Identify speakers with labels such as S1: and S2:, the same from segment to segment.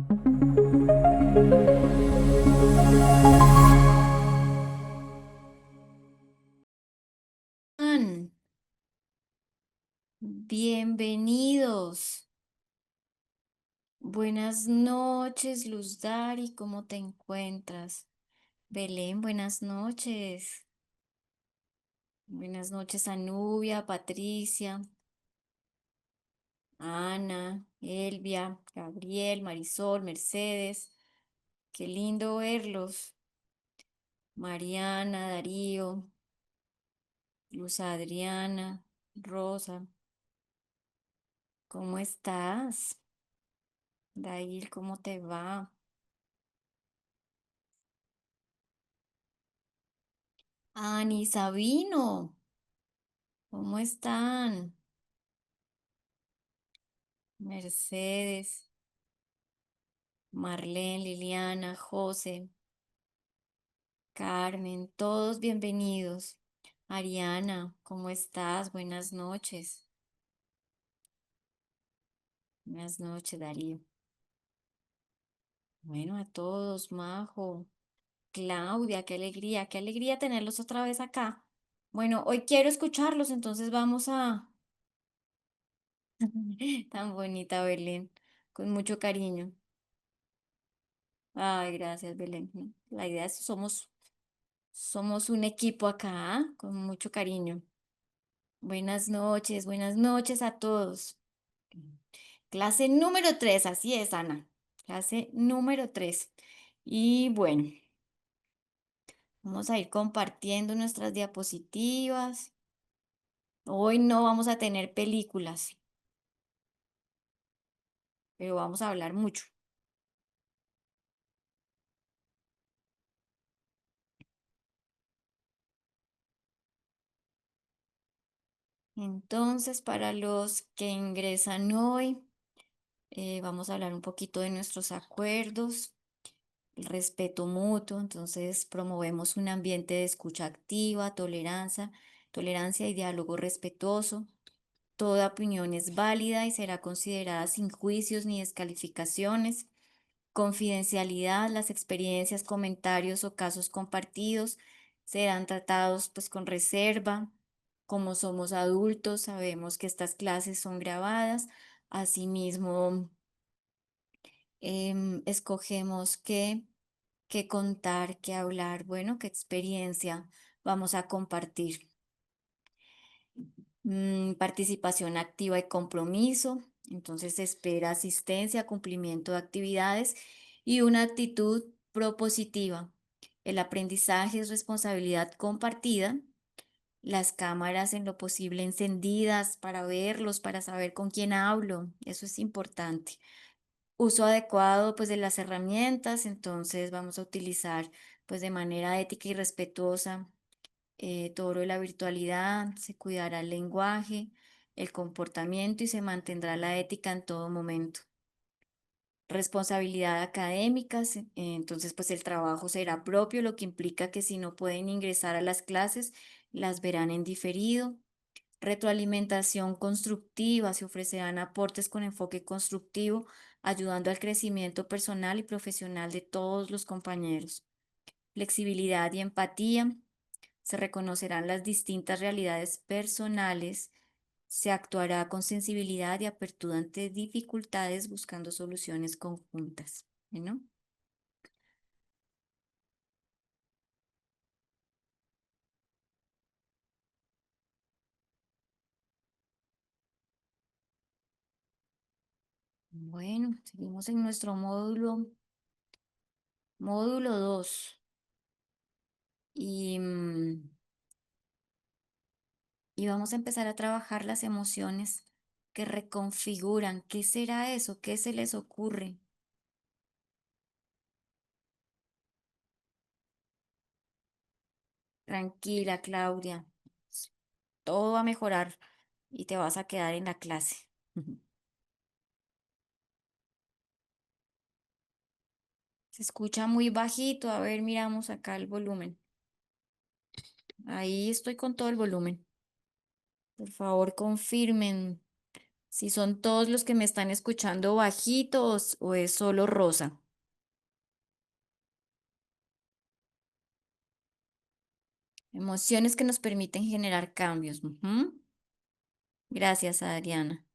S1: An, bienvenidos. Buenas noches, Luz Dari, ¿cómo te encuentras? Belén, buenas noches. Buenas noches, Anubia, Patricia, Ana, Elvia, Gabriel, Marisol, Mercedes. Qué lindo verlos. Mariana, Darío, Luz Adriana, Rosa, ¿cómo estás? Dail, ¿cómo te va? Ani, Sabino, ¿cómo están? Mercedes, Marlene, Liliana, José, Carmen, todos bienvenidos. Ariana, ¿cómo estás? Buenas noches. Buenas noches, Darío. Bueno, a todos, Majo, Claudia, qué alegría tenerlos otra vez acá. Bueno, hoy quiero escucharlos, entonces vamos a... Tan bonita Belén, con mucho cariño. Ay, gracias, Belén. La idea es somos un equipo acá, ¿ah? Con mucho cariño. Buenas noches a todos. Clase número 3, así es, Ana. Clase número 3. Y bueno, vamos a ir compartiendo nuestras diapositivas. Hoy no vamos a tener películas, pero vamos a hablar mucho. Entonces, para los que ingresan hoy, vamos a hablar un poquito de nuestros acuerdos, el respeto mutuo. Entonces, promovemos un ambiente de escucha activa, tolerancia y diálogo respetuoso. Toda opinión es válida y será considerada sin juicios ni descalificaciones. Confidencialidad, las experiencias, comentarios o casos compartidos serán tratados pues con reserva. Como somos adultos, sabemos que estas clases son grabadas. Asimismo, escogemos qué contar, qué hablar, bueno, qué experiencia vamos a compartir. Participación activa y compromiso. Entonces se espera asistencia, cumplimiento de actividades y una actitud propositiva. El aprendizaje es responsabilidad compartida. Las cámaras en lo posible encendidas para verlos, para saber con quién hablo. Eso es importante. Uso adecuado pues de las herramientas. Entonces vamos a utilizar pues de manera ética y respetuosa todo lo de la virtualidad, se cuidará el lenguaje, el comportamiento y se mantendrá la ética en todo momento. Responsabilidad académica, entonces pues el trabajo será propio, lo que implica que si no pueden ingresar a las clases, las verán en diferido. Retroalimentación constructiva, se ofrecerán aportes con enfoque constructivo, ayudando al crecimiento personal y profesional de todos los compañeros. Flexibilidad y empatía, se reconocerán las distintas realidades personales, se actuará con sensibilidad y apertura ante dificultades buscando soluciones conjuntas. Bueno, bueno, seguimos en nuestro módulo 2 y, y vamos a empezar a trabajar las emociones que reconfiguran. ¿Qué será eso? ¿Qué se les ocurre? Tranquila, Claudia, todo va a mejorar y te vas a quedar en la clase. Se escucha muy bajito. A ver, miramos acá el volumen. Ahí estoy con todo el volumen. Por favor, confirmen. Si son todos los que me están escuchando bajitos o es solo Rosa. Emociones que nos permiten generar cambios. Ujú. Gracias, Adriana.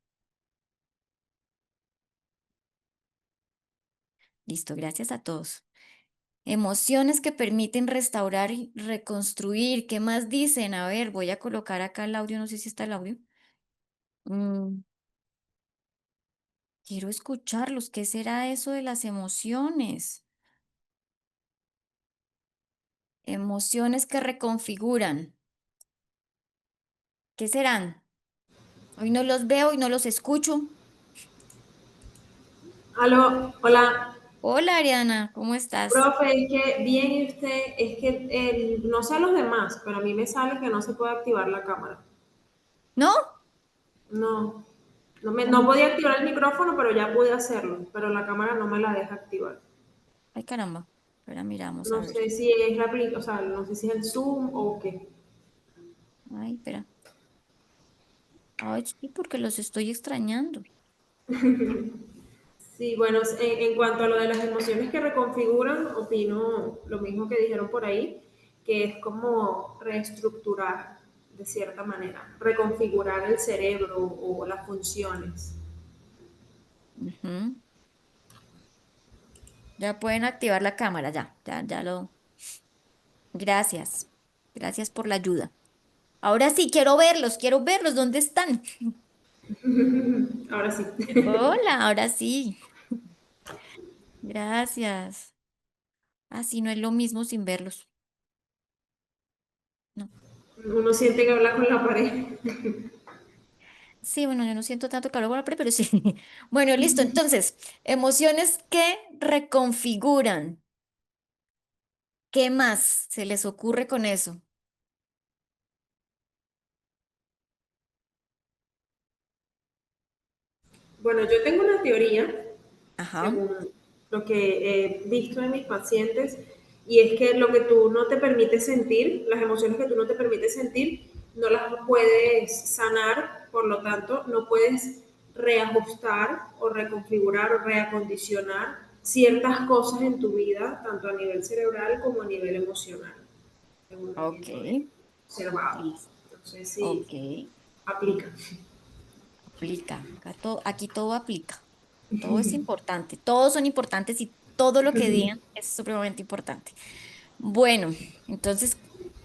S1: Listo, gracias a todos. Emociones que permiten restaurar y reconstruir. ¿Qué más dicen? A ver, voy a colocar acá el audio, no sé si está el audio. Mm, quiero escucharlos. ¿Qué será eso de las emociones? Emociones que reconfiguran. ¿Qué serán? Hoy no los veo y no los escucho.
S2: Aló, hola,
S1: Hola, Ariana, ¿cómo estás?
S2: profe, es que bien y usted, es que no sé a los demás, pero a mí me sale que no se puede activar la cámara.
S1: ¿No?
S2: No, no
S1: ¿Cómo?
S2: podía activar el micrófono, pero ya pude hacerlo, pero la cámara no me la deja activar.
S1: Ay, caramba. Ahora miramos,
S2: No
S1: a ver.
S2: sé si es la aplicación, o sea, no sé si es el Zoom o qué.
S1: Ay, espera. Ay, sí, porque los estoy extrañando.
S2: Sí, bueno, en cuanto a lo de las emociones que reconfiguran, opino lo mismo que dijeron por ahí, que es como reestructurar de cierta manera, reconfigurar el cerebro o las funciones.
S1: Ujú. Ya pueden activar la cámara, ya lo. Gracias. Gracias por la ayuda. Ahora sí, quiero verlos, quiero verlos. ¿Dónde están?
S2: Ahora sí.
S1: Hola, ahora sí. Gracias. Así no es lo mismo sin verlos. No.
S2: Uno siente que habla con la pared.
S1: Sí, bueno, yo no siento tanto calor por la pared, pero sí. Bueno, listo. Entonces, emociones que reconfiguran. ¿Qué más se les ocurre con eso?
S2: Bueno, yo tengo una teoría,
S1: Ajá.
S2: según lo que he visto en mis pacientes, y es que lo que tú no te permites sentir, las emociones que tú no te permites sentir, no las puedes sanar, por lo tanto, no puedes reajustar o reconfigurar o reacondicionar ciertas cosas en tu vida, tanto a nivel cerebral como a nivel emocional, según lo que
S1: Ok.
S2: yo he observado.
S1: Listo.
S2: No sé si
S1: Ok.
S2: aplica.
S1: Aplica. Aquí todo aplica. Todo es importante. Todos son importantes y todo lo que digan es supremamente importante. Bueno, entonces,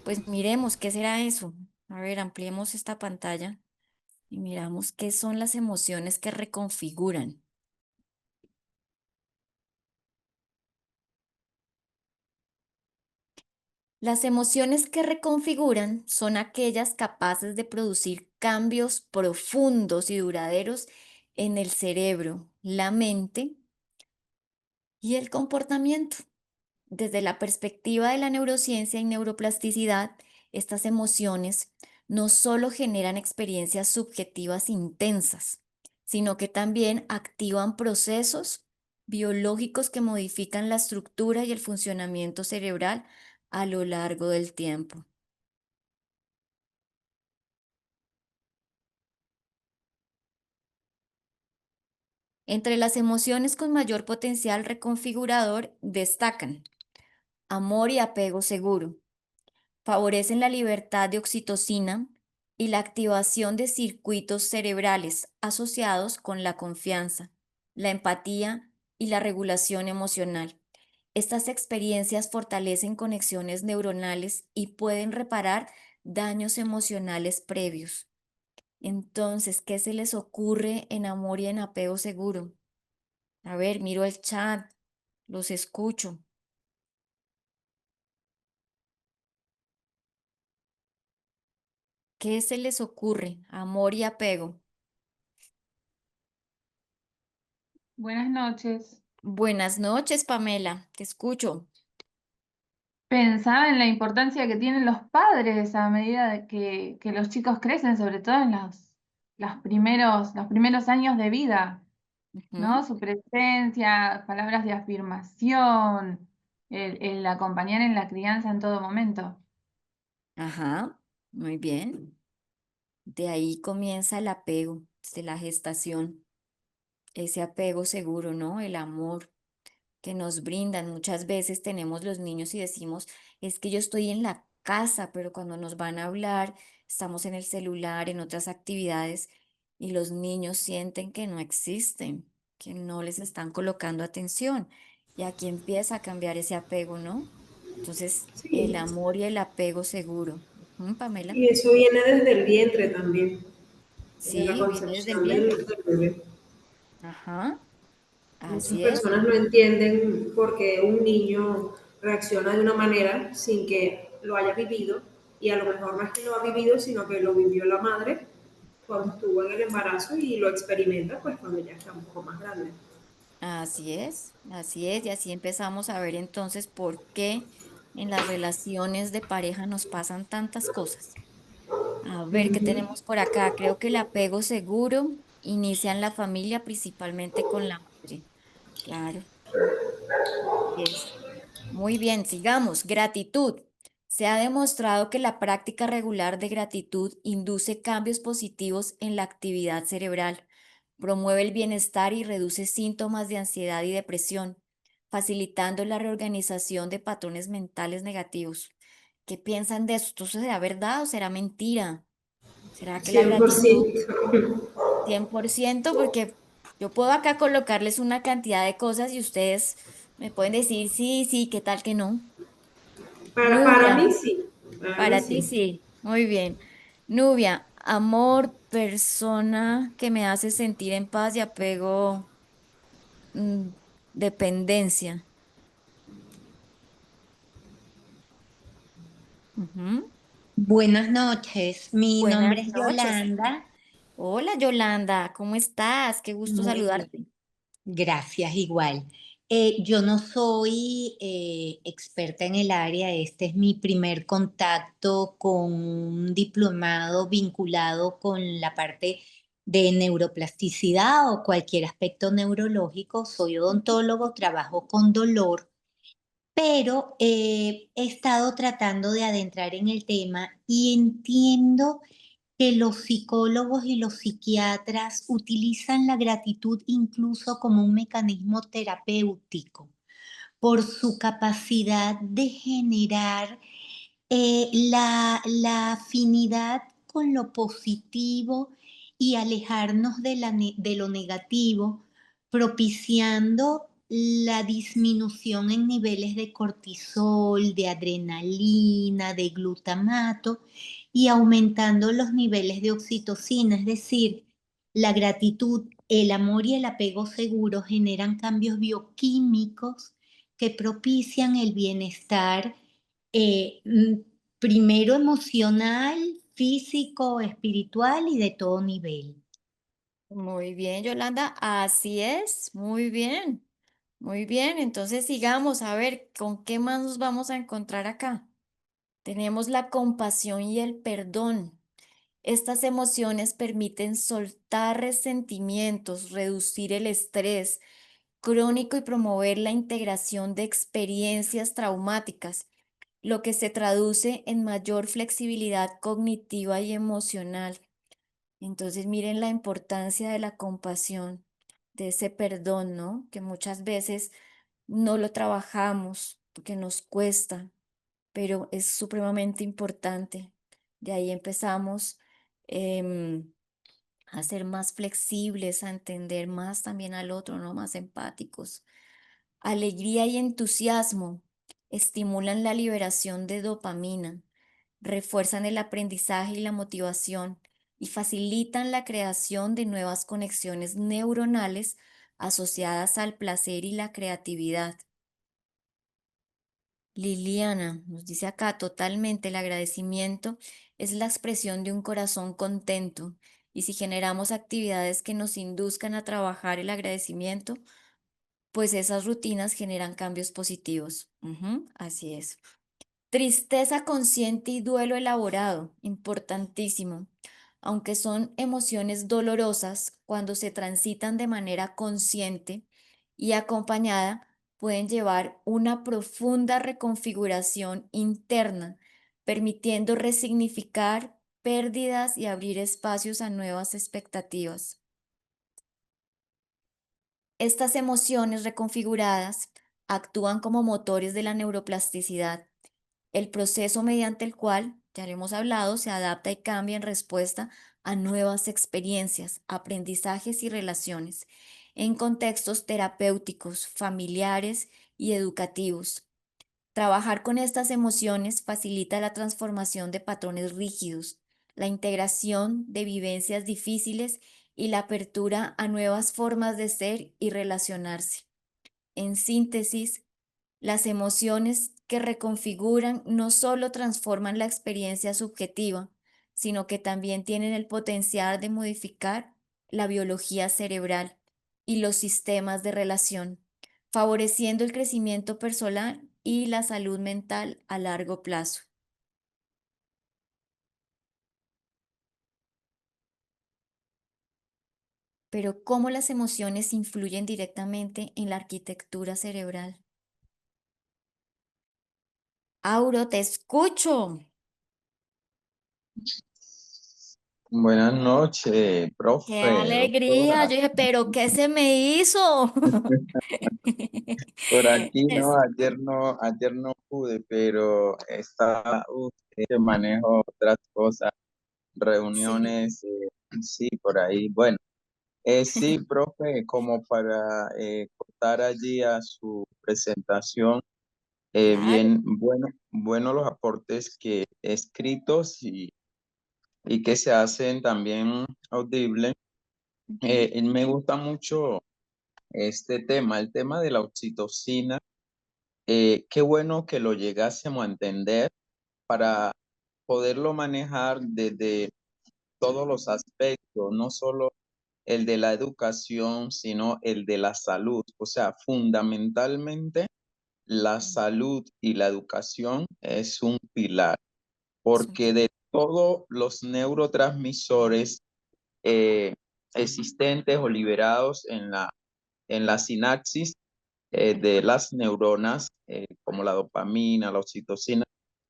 S1: pues miremos qué será eso. A ver, ampliemos esta pantalla y miramos qué son las emociones que reconfiguran. Las emociones que reconfiguran son aquellas capaces de producir cambios profundos y duraderos en el cerebro, la mente y el comportamiento. Desde la perspectiva de la neurociencia y neuroplasticidad, estas emociones no solo generan experiencias subjetivas intensas, sino que también activan procesos biológicos que modifican la estructura y el funcionamiento cerebral a lo largo del tiempo. Entre las emociones con mayor potencial reconfigurador destacan amor y apego seguro. Favorecen la libertad de oxitocina y la activación de circuitos cerebrales asociados con la confianza, la empatía y la regulación emocional. Estas experiencias fortalecen conexiones neuronales y pueden reparar daños emocionales previos. Entonces, ¿qué se les ocurre en amor y en apego seguro? A ver, miro el chat, los escucho. ¿Qué se les ocurre? Amor y apego.
S3: Buenas noches.
S1: Buenas noches, Pamela, te escucho.
S3: Pensaba en la importancia que tienen los padres a medida de que los chicos crecen, sobre todo en los primeros años de vida, ¿no?
S1: Ujú.
S3: Su presencia, palabras de afirmación, el acompañar en la crianza en todo momento.
S1: Ajá, muy bien. De ahí comienza el apego. desde la gestación, ese apego seguro, ¿no? El amor que nos brindan. Muchas veces tenemos los niños y decimos, es que yo estoy en la casa, pero cuando nos van a hablar, estamos en el celular, en otras actividades, y los niños sienten que no existen, que no les están colocando atención. Y aquí empieza a cambiar ese apego, ¿no? Entonces, el
S2: Sí,
S1: amor y el apego seguro. Ujú, Pamela.
S2: y eso viene desde el vientre también, desde la
S1: Sí, viene desde el
S2: concepción
S1: vientre.
S2: del bebé.
S1: Ajá,
S2: Muchas
S1: así es.
S2: personas no entienden por qué un niño reacciona de una manera sin que lo haya vivido y a lo mejor no es que lo ha vivido, sino que lo vivió la madre cuando estuvo en el embarazo y lo experimenta pues cuando ya está un poco más grande.
S1: Así es, y así empezamos a ver entonces por qué en las relaciones de pareja nos pasan tantas cosas. A ver qué
S2: Ujú.
S1: tenemos por acá. Creo que el apego seguro inicia en la familia, principalmente con la madre. Claro, así es. Muy bien, sigamos. Gratitud. Se ha demostrado que la práctica regular de gratitud induce cambios positivos en la actividad cerebral, promueve el bienestar y reduce síntomas de ansiedad y depresión, facilitando la reorganización de patrones mentales negativos. ¿Qué piensan de esto? ¿Esto será verdad o será mentira? ¿Será que la
S2: Cien por
S1: gratitud
S2: ciento
S1: 100%? Porque yo puedo acá colocarles una cantidad de cosas y ustedes me pueden decir sí, sí, qué tal que no.
S2: Para mí
S1: Nubia,
S2: sí, para mí
S1: para ti
S2: sí.
S1: sí, muy bien. Nubia, amor, persona que me hace sentir en paz y apego, mm, dependencia. Ujú.
S4: Buenas noches, mi
S1: Buenas
S4: nombre es
S1: noches.
S4: Yolanda.
S1: Hola Yolanda, ¿cómo estás? Qué gusto
S4: Muy bien,
S1: saludarte.
S4: gracias, igual. Yo no soy experta en el área, este es mi primer contacto con un diplomado vinculado con la parte de neuroplasticidad o cualquier aspecto neurológico. Soy odontólogo, trabajo con dolor, pero he estado tratando de adentrar en el tema y entiendo que los psicólogos y los psiquiatras utilizan la gratitud incluso como un mecanismo terapéutico por su capacidad de generar la afinidad con lo positivo y alejarnos de lo negativo, propiciando la disminución en niveles de cortisol, de adrenalina, de glutamato y aumentando los niveles de oxitocina. Es decir, la gratitud, el amor y el apego seguro generan cambios bioquímicos que propician el bienestar, eh, mm, primero emocional, físico, espiritual y de todo nivel.
S1: Muy bien, Yolanda, así es, muy bien, muy bien. Entonces sigamos a ver con qué más nos vamos a encontrar acá. Tenemos la compasión y el perdón. Estas emociones permiten soltar resentimientos, reducir el estrés crónico y promover la integración de experiencias traumáticas, lo que se traduce en mayor flexibilidad cognitiva y emocional. Entonces, miren la importancia de la compasión, de ese perdón, ¿no? Que muchas veces no lo trabajamos porque nos cuesta, pero es supremamente importante. De ahí empezamos a ser más flexibles, a entender más también al otro, ¿no? Más empáticos. Alegría y entusiasmo estimulan la liberación de dopamina, refuerzan el aprendizaje y la motivación y facilitan la creación de nuevas conexiones neuronales asociadas al placer y la creatividad. Liliana nos dice acá, totalmente el agradecimiento es la expresión de un corazón contento y si generamos actividades que nos induzcan a trabajar el agradecimiento, pues esas rutinas generan cambios positivos. Ujú, así es. Tristeza consciente y duelo elaborado, importantísimo. Aunque son emociones dolorosas, cuando se transitan de manera consciente y acompañada, pueden llevar una profunda reconfiguración interna, permitiendo resignificar pérdidas y abrir espacios a nuevas expectativas. Estas emociones reconfiguradas actúan como motores de la neuroplasticidad, el proceso mediante el cual, ya lo hemos hablado, se adapta y cambia en respuesta a nuevas experiencias, aprendizajes y relaciones, en contextos terapéuticos, familiares y educativos. Trabajar con estas emociones facilita la transformación de patrones rígidos, la integración de vivencias difíciles y la apertura a nuevas formas de ser y relacionarse. En síntesis, las emociones que reconfiguran no solo transforman la experiencia subjetiva, sino que también tienen el potencial de modificar la biología cerebral y los sistemas de relación, favoreciendo el crecimiento personal y la salud mental a largo plazo. Pero ¿cómo las emociones influyen directamente en la arquitectura cerebral? Auro, te escucho.
S5: Buenas noches,
S1: ¡Qué
S5: profe,
S1: alegría!
S5: doctora.
S1: Yo dije, ¿pero qué se me hizo?
S5: Por aquí no,
S1: Es-
S5: ayer no pude, pero estaba, que manejo otras cosas,
S1: Sí,
S5: reuniones, sí, por ahí. Bueno, sí, profe, como para contar allí a su presentación,
S1: claro.
S5: bien, bueno los aportes que escritos y que se hacen también audibles.
S1: Ujú.
S5: Me gusta mucho este tema, el tema de la oxitocina. Qué bueno que lo llegásemos a entender para poderlo manejar desde todos los aspectos, no solo el de la educación, sino el de la salud. O sea, fundamentalmente la salud y la educación es un pilar,
S1: Es un
S5: porque
S1: pilar.
S5: de todos los neurotransmisores eh, existentes o liberados en la sinapsis, de las neuronas, como la dopamina, la oxitocina.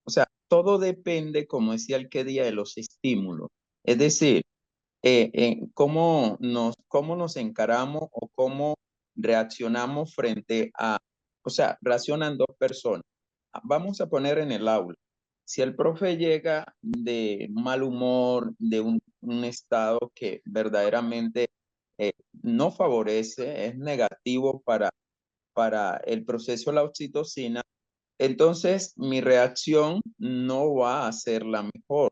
S5: O sea, todo depende, como decía el que día, de los estímulos. Es decir, cómo nos encaramos o cómo reaccionamos frente a, o sea, reaccionan dos personas. Vamos a poner en el aula. Si el profe llega de mal humor, de un estado que verdaderamente no favorece, es negativo para el proceso de la oxitocina, entonces mi reacción no va a ser la mejor.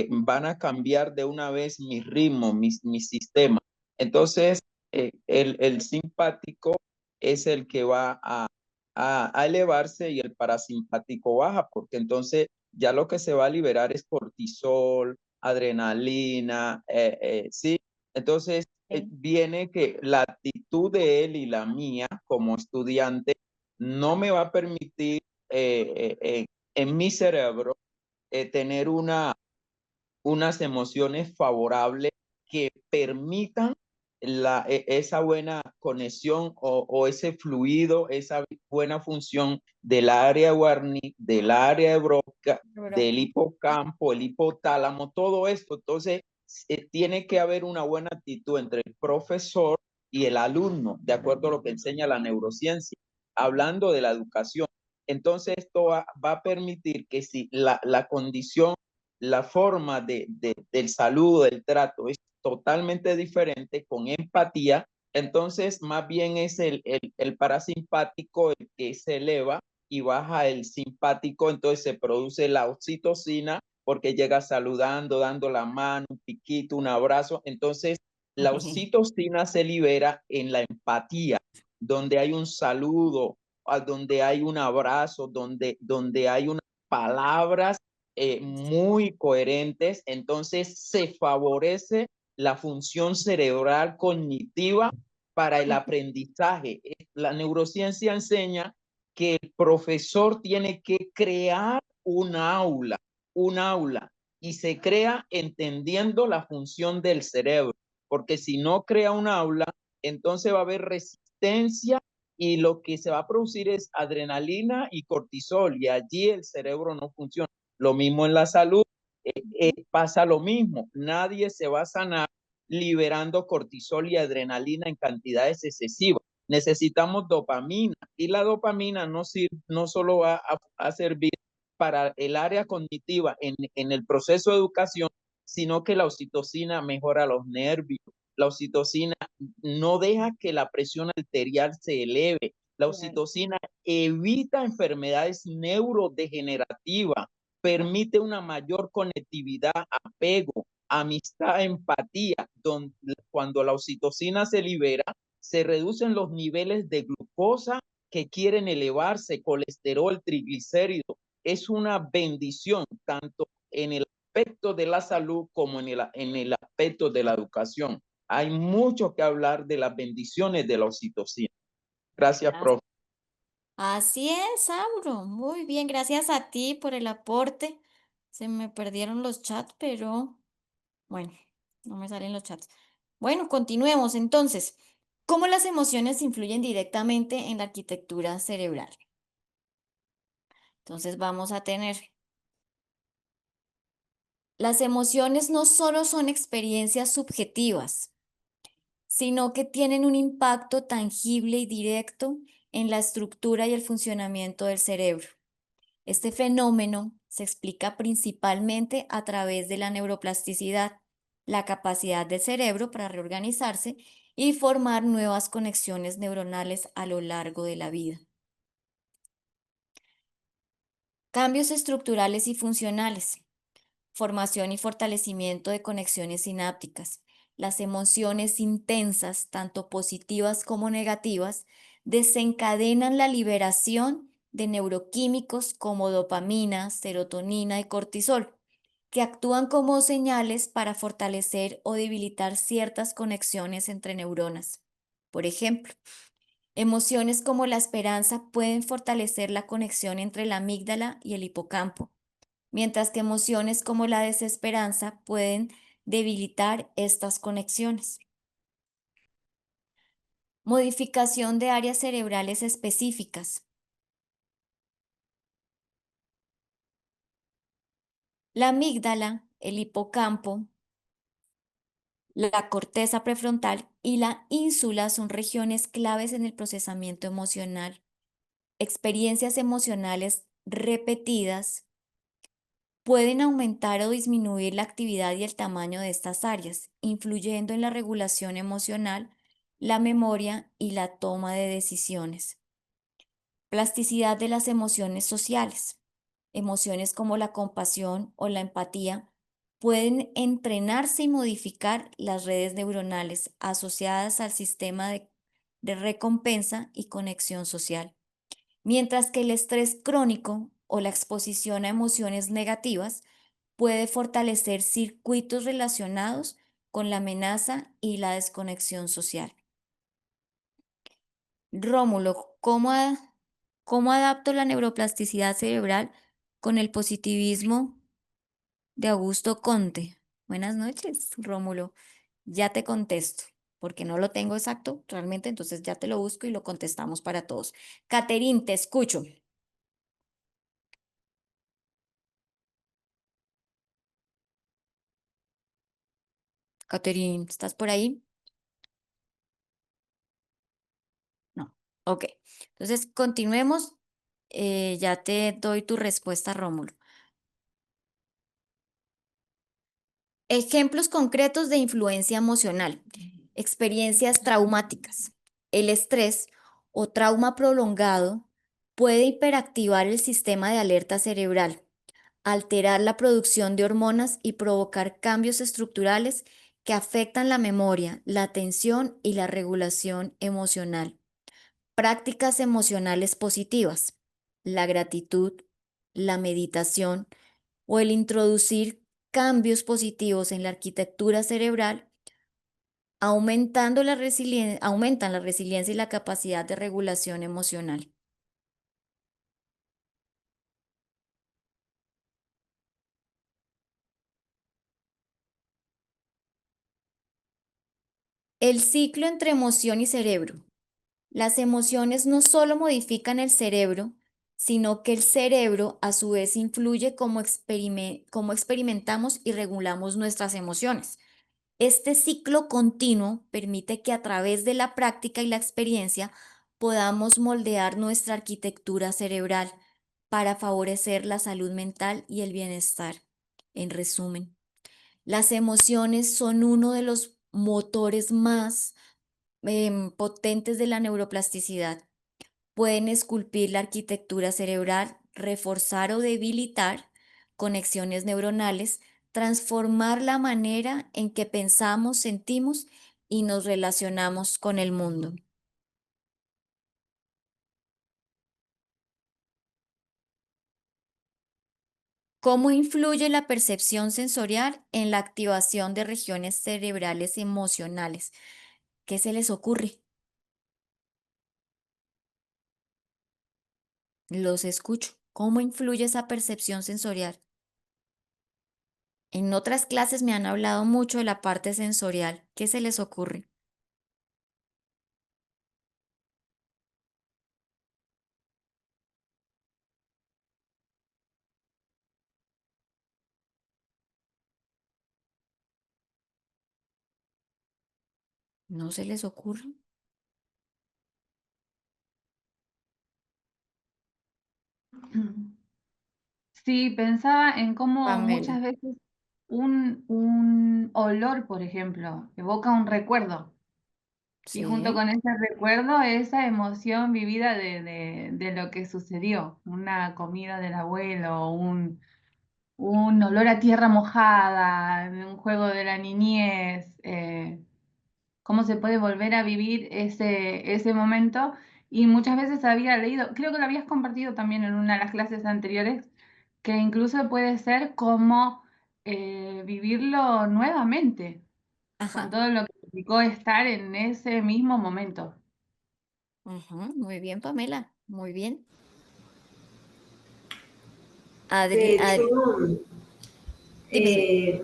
S5: Van a cambiar de una vez mi ritmo, mi sistema. Entonces, el simpático es el que va a elevarse y el parasimpático baja, porque entonces ya lo que se va a liberar es cortisol, adrenalina, ¿sí? Entonces,
S1: Sí.
S5: viene que la actitud de él y la mía como estudiante no me va a permitir en mi cerebro tener unas emociones favorables que permitan esa buena conexión o ese fluido, esa buena función del área Warnick, del área de Broca, del
S1: Broca.
S5: hipocampo, el hipotálamo, todo esto. Entonces, tiene que haber una buena actitud entre el profesor y el alumno, de acuerdo a lo que enseña la neurociencia, hablando de la educación. Entonces, esto va a permitir que si la condición, la forma del saludo, del trato es totalmente diferente, con empatía, entonces más bien es el parasimpático el que se eleva y baja el simpático, entonces se produce la oxitocina porque llega saludando, dando la mano, un piquito, un abrazo, entonces la oxitocina se libera en la empatía, donde hay un saludo, donde hay un abrazo, donde hay unas palabras muy coherentes, entonces se favorece la función cerebral cognitiva para el aprendizaje. La neurociencia enseña que el profesor tiene que crear un aula, y se crea entendiendo la función del cerebro, porque si no crea un aula, entonces va a haber resistencia y lo que se va a producir es adrenalina y cortisol y allí el cerebro no funciona. Lo mismo en la salud. pasa lo mismo. Nadie se va a sanar liberando cortisol y adrenalina en cantidades excesivas. Necesitamos dopamina y la dopamina no solo va a servir para el área cognitiva en el proceso de educación, sino que la oxitocina mejora los nervios. La oxitocina no deja que la presión arterial se eleve. La oxitocina evita enfermedades neurodegenerativas, permite una mayor conectividad, apego, amistad, empatía. Cuando la oxitocina se libera, se reducen los niveles de glucosa que quieren elevarse, colesterol, triglicéridos. Es una bendición tanto en el aspecto de la salud como en el aspecto de la educación. Hay mucho que hablar de las bendiciones de la oxitocina. Gracias, profe.
S1: Así es, Sauro. Muy bien, gracias a ti por el aporte. Se me perdieron los chats, pero bueno, no me salen los chats. Bueno, continuemos entonces. ¿Cómo las emociones influyen directamente en la arquitectura cerebral? Entonces vamos a tener, las emociones no solo son experiencias subjetivas, sino que tienen un impacto tangible y directo en la estructura y el funcionamiento del cerebro. Este fenómeno se explica principalmente a través de la neuroplasticidad, la capacidad del cerebro para reorganizarse y formar nuevas conexiones neuronales a lo largo de la vida. Cambios estructurales y funcionales. Formación y fortalecimiento de conexiones sinápticas. Las emociones intensas, tanto positivas como negativas, desencadenan la liberación de neuroquímicos como dopamina, serotonina y cortisol, que actúan como señales para fortalecer o debilitar ciertas conexiones entre neuronas. Por ejemplo, emociones como la esperanza pueden fortalecer la conexión entre la amígdala y el hipocampo, mientras que emociones como la desesperanza pueden debilitar estas conexiones. Modificación de áreas cerebrales específicas. La amígdala, el hipocampo, la corteza prefrontal y la ínsula son regiones claves en el procesamiento emocional. Experiencias emocionales repetidas pueden aumentar o disminuir la actividad y el tamaño de estas áreas, influyendo en la regulación emocional, la memoria y la toma de decisiones. Plasticidad de las emociones sociales. Emociones como la compasión o la empatía pueden entrenarse y modificar las redes neuronales asociadas al sistema de recompensa y conexión social, mientras que el estrés crónico o la exposición a emociones negativas puede fortalecer circuitos relacionados con la amenaza y la desconexión social. Rómulo, ¿cómo adapto la neuroplasticidad cerebral con el positivismo de Augusto Conte? Buenas noches, Rómulo. Ya te contesto, porque no lo tengo exacto realmente, entonces ya te lo busco y lo contestamos para todos. Caterín, te escucho. Caterín, ¿estás por ahí? No. Ok. Entonces, continuemos. Ya te doy tu respuesta, Rómulo. Ejemplos concretos de influencia emocional. Experiencias traumáticas. El estrés o trauma prolongado puede hiperactivar el sistema de alerta cerebral, alterar la producción de hormonas y provocar cambios estructurales que afectan la memoria, la atención y la regulación emocional. Prácticas emocionales positivas, la gratitud, la meditación o el introducir cambios positivos en la arquitectura cerebral aumentan la resiliencia y la capacidad de regulación emocional. El ciclo entre emoción y cerebro. Las emociones no solo modifican el cerebro, sino que el cerebro a su vez influye cómo experimentamos y regulamos nuestras emociones. Este ciclo continuo permite que a través de la práctica y la experiencia podamos moldear nuestra arquitectura cerebral para favorecer la salud mental y el bienestar. En resumen, las emociones son uno de los motores más potentes de la neuroplasticidad. Pueden esculpir la arquitectura cerebral, reforzar o debilitar conexiones neuronales, transformar la manera en que pensamos, sentimos y nos relacionamos con el mundo. ¿Cómo influye la percepción sensorial en la activación de regiones cerebrales emocionales? ¿Qué se les ocurre? Los escucho. ¿Cómo influye esa percepción sensorial? En otras clases me han hablado mucho de la parte sensorial. ¿Qué se les ocurre? ¿No se les ocurre?
S3: Sí, pensaba en cómo
S1: Pamela.
S3: muchas veces un olor, por ejemplo, evoca un recuerdo. Y junto
S1: Sí.
S3: con ese recuerdo, esa emoción vivida de lo que sucedió, una comida del abuelo, un olor a tierra mojada, un juego de la niñez, cómo se puede volver a vivir ese momento. Y muchas veces había leído, creo que lo habías compartido también en una de las clases anteriores, que incluso puede ser como vivirlo nuevamente, con
S1: Ajá.
S3: todo lo que implicó estar en ese mismo momento.
S1: Ujú, muy bien, Pamela. Muy bien.
S2: De hecho,
S1: Dime, dime.
S2: eh,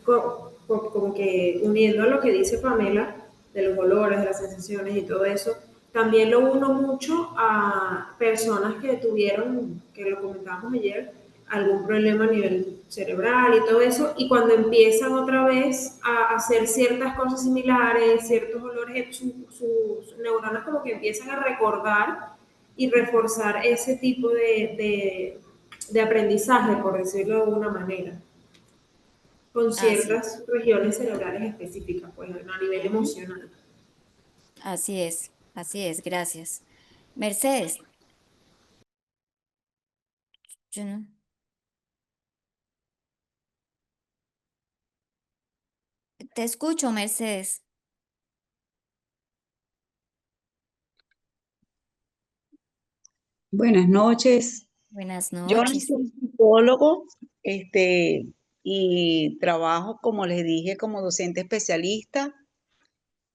S2: como que uniendo a lo que dice Pamela, de los olores, de las sensaciones y todo eso, también lo uno mucho a personas que tuvieron, que lo comentábamos ayer, algún problema a nivel cerebral y todo eso, y cuando empiezan otra vez a hacer ciertas cosas similares, ciertos olores, sus neuronas como que empiezan a recordar y reforzar ese tipo de aprendizaje, por decirlo de alguna manera con
S1: Así,
S2: ciertas regiones cerebrales específicas, pues a nivel
S1: ujú,
S2: emocional.
S1: así es, gracias. Mercedes, yo no- te escucho, Mercedes.
S6: Buenas noches.
S1: Buenas
S6: Yo no
S1: noches.
S6: soy psicólogo, y trabajo, como les dije, como docente especialista,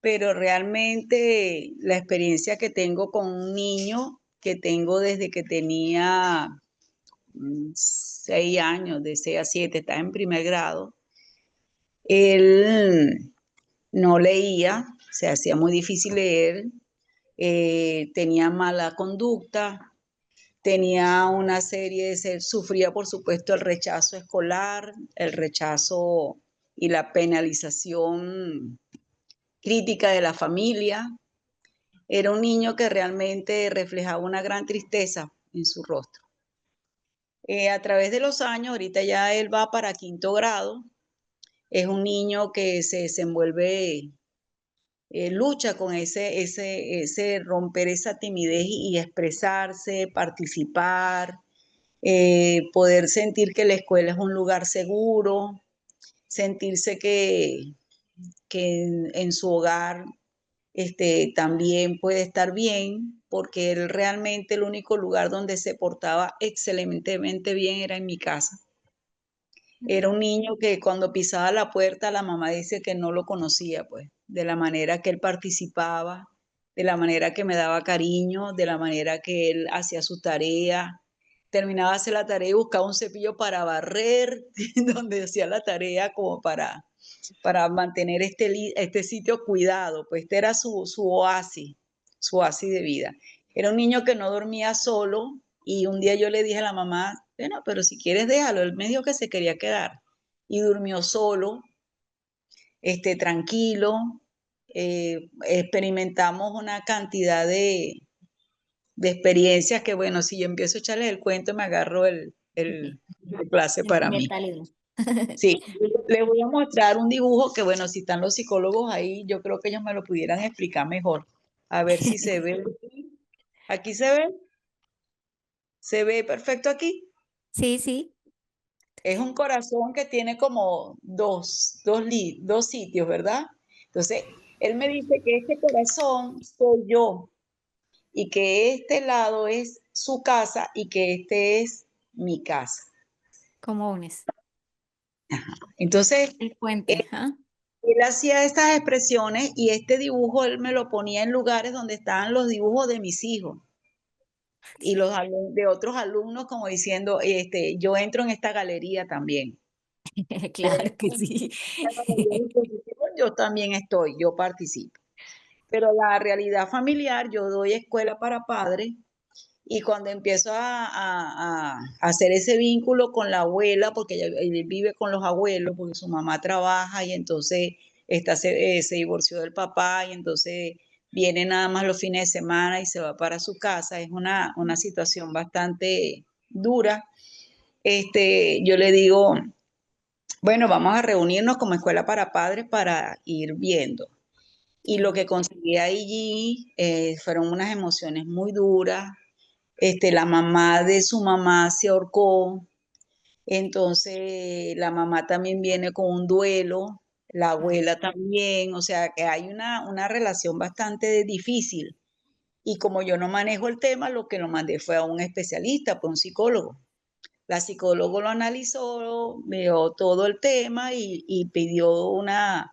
S6: pero realmente la experiencia que tengo con un niño que tengo desde que tenía 6 años, de 6 a 7, está en primer grado, él no leía, se hacía muy difícil leer, tenía mala conducta. Tenía una serie sufría por supuesto el rechazo escolar, el rechazo y la penalización crítica de la familia. Era un niño que realmente reflejaba una gran tristeza en su rostro. A través de los años, ahorita ya él va para quinto grado, es un niño que se desenvuelve, lucha con ese romper esa timidez y expresarse, participar, poder sentir que la escuela es un lugar seguro, sentirse que en su hogar también puede estar bien, porque él realmente el único lugar donde se portaba excelentemente bien era en mi casa. Era un niño que cuando pisaba la puerta, la mamá dice que no lo conocía, pues, de la manera que él participaba, de la manera que me daba cariño, de la manera que él hacía su tarea. Terminaba de hacer la tarea y buscaba un cepillo para barrer, donde hacía la tarea como para mantener este sitio cuidado, pues este era su oasis de vida. Era un niño que no dormía solo, Y un día yo le dije a la mamá, bueno, pero si quieres déjalo. Él me dijo que se quería quedar y durmió solo, tranquilo. Experimentamos una cantidad de experiencias que, bueno, si yo empiezo a echarles el cuento, me agarro la clase para mí.
S1: Sentimentalismo.
S6: Sí, les voy a mostrar un dibujo que, bueno, si están los psicólogos ahí, yo creo que ellos me lo pudieran explicar mejor. A ver si se ve. ¿Aquí se ve? ¿Se ve perfecto aquí?
S1: Sí, sí.
S6: Es un corazón que tiene como dos sitios, ¿verdad? Entonces, él me dice que este corazón soy yo y que este lado es su casa y que este es mi casa.
S1: ¿Cómo unes?
S6: Entonces,
S1: El puente, ¿ah?
S6: él hacía estas expresiones y este dibujo él me lo ponía en lugares donde estaban los dibujos de mis hijos y de otros alumnos como diciendo, yo entro en esta galería también. Yo
S1: Claro que
S6: entro en
S1: sí.
S6: esta galería de dispositivos, yo también estoy, yo participo. Pero la realidad familiar, yo doy escuela para padres y cuando empiezo a hacer ese vínculo con la abuela, porque él vive con los abuelos, porque su mamá trabaja y entonces se divorció del papá y entonces viene nada más los fines de semana y se va para su casa. Es una situación bastante dura. Yo le digo, bueno, vamos a reunirnos como escuela para padres para ir viendo. Y lo
S1: Sí,
S6: que conseguí allí fueron unas emociones muy duras. La mamá de su mamá se ahorcó, entonces la mamá también viene con un duelo, la
S1: ay,
S6: abuela también, o sea que hay una relación bastante difícil. Y como yo no manejo el tema, lo que lo mandé fue a un especialista, pues un psicólogo. La psicóloga lo analizó, vio todo el tema y pidió una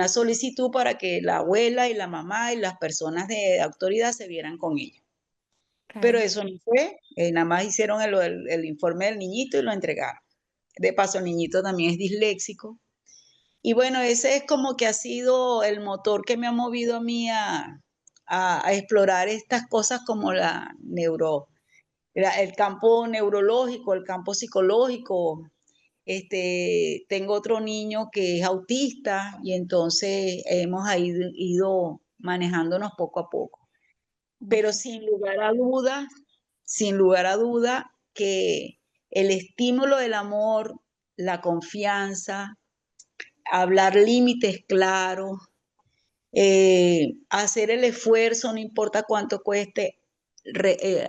S6: solicitud para que la abuela y la mamá y las personas de autoridad se vieran con ella. Pero
S1: claro.
S6: eso no fue, nada más hicieron el informe del niñito y lo entregaron. De paso, el niñito también es disléxico. Y bueno, ese es como que ha sido el motor que me ha movido a mí a explorar estas cosas como el campo neurológico, el campo psicológico. Tengo otro niño que es autista y entonces hemos ido manejándonos poco a poco. Pero
S1: Ok.
S6: sin lugar a duda, que el estímulo del amor, la confianza, hablar límites claros, hacer el esfuerzo, no importa cuánto cueste,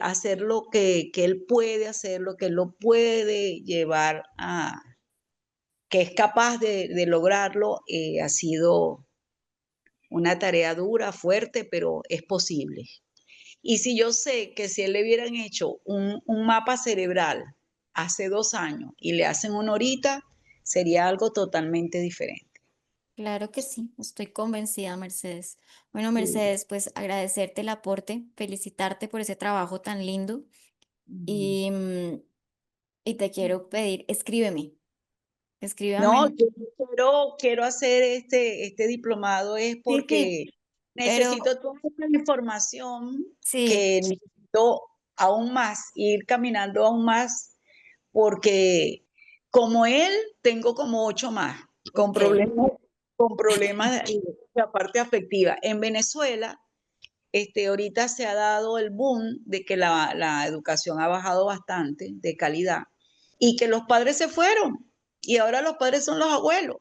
S6: hacer lo que él puede hacer, lo que él lo puede llevar a, que es capaz de lograrlo, ha sido una tarea dura, fuerte, pero es posible. Y si yo sé que si él le hubieran hecho un mapa cerebral hace 2 años y le hacen una horita, sería algo totalmente diferente.
S1: Claro que sí, estoy convencida, Mercedes. Bueno,
S6: Sí.
S1: Mercedes, pues agradecerte el aporte, felicitarte por ese trabajo tan lindo y, y te quiero pedir, escríbeme.
S6: No, yo quiero hacer este diplomado es
S1: Sí, sí,
S6: porque
S1: pero
S6: necesito toda esta información
S1: sí,
S6: que necesito aún más, ir caminando aún más, porque como él, tengo como 8 más, con
S1: ok,
S6: problemas, con problemas de la parte afectiva. En Venezuela, ahorita se ha dado el boom de que la educación ha bajado bastante de calidad y que los padres se fueron y ahora los padres son los abuelos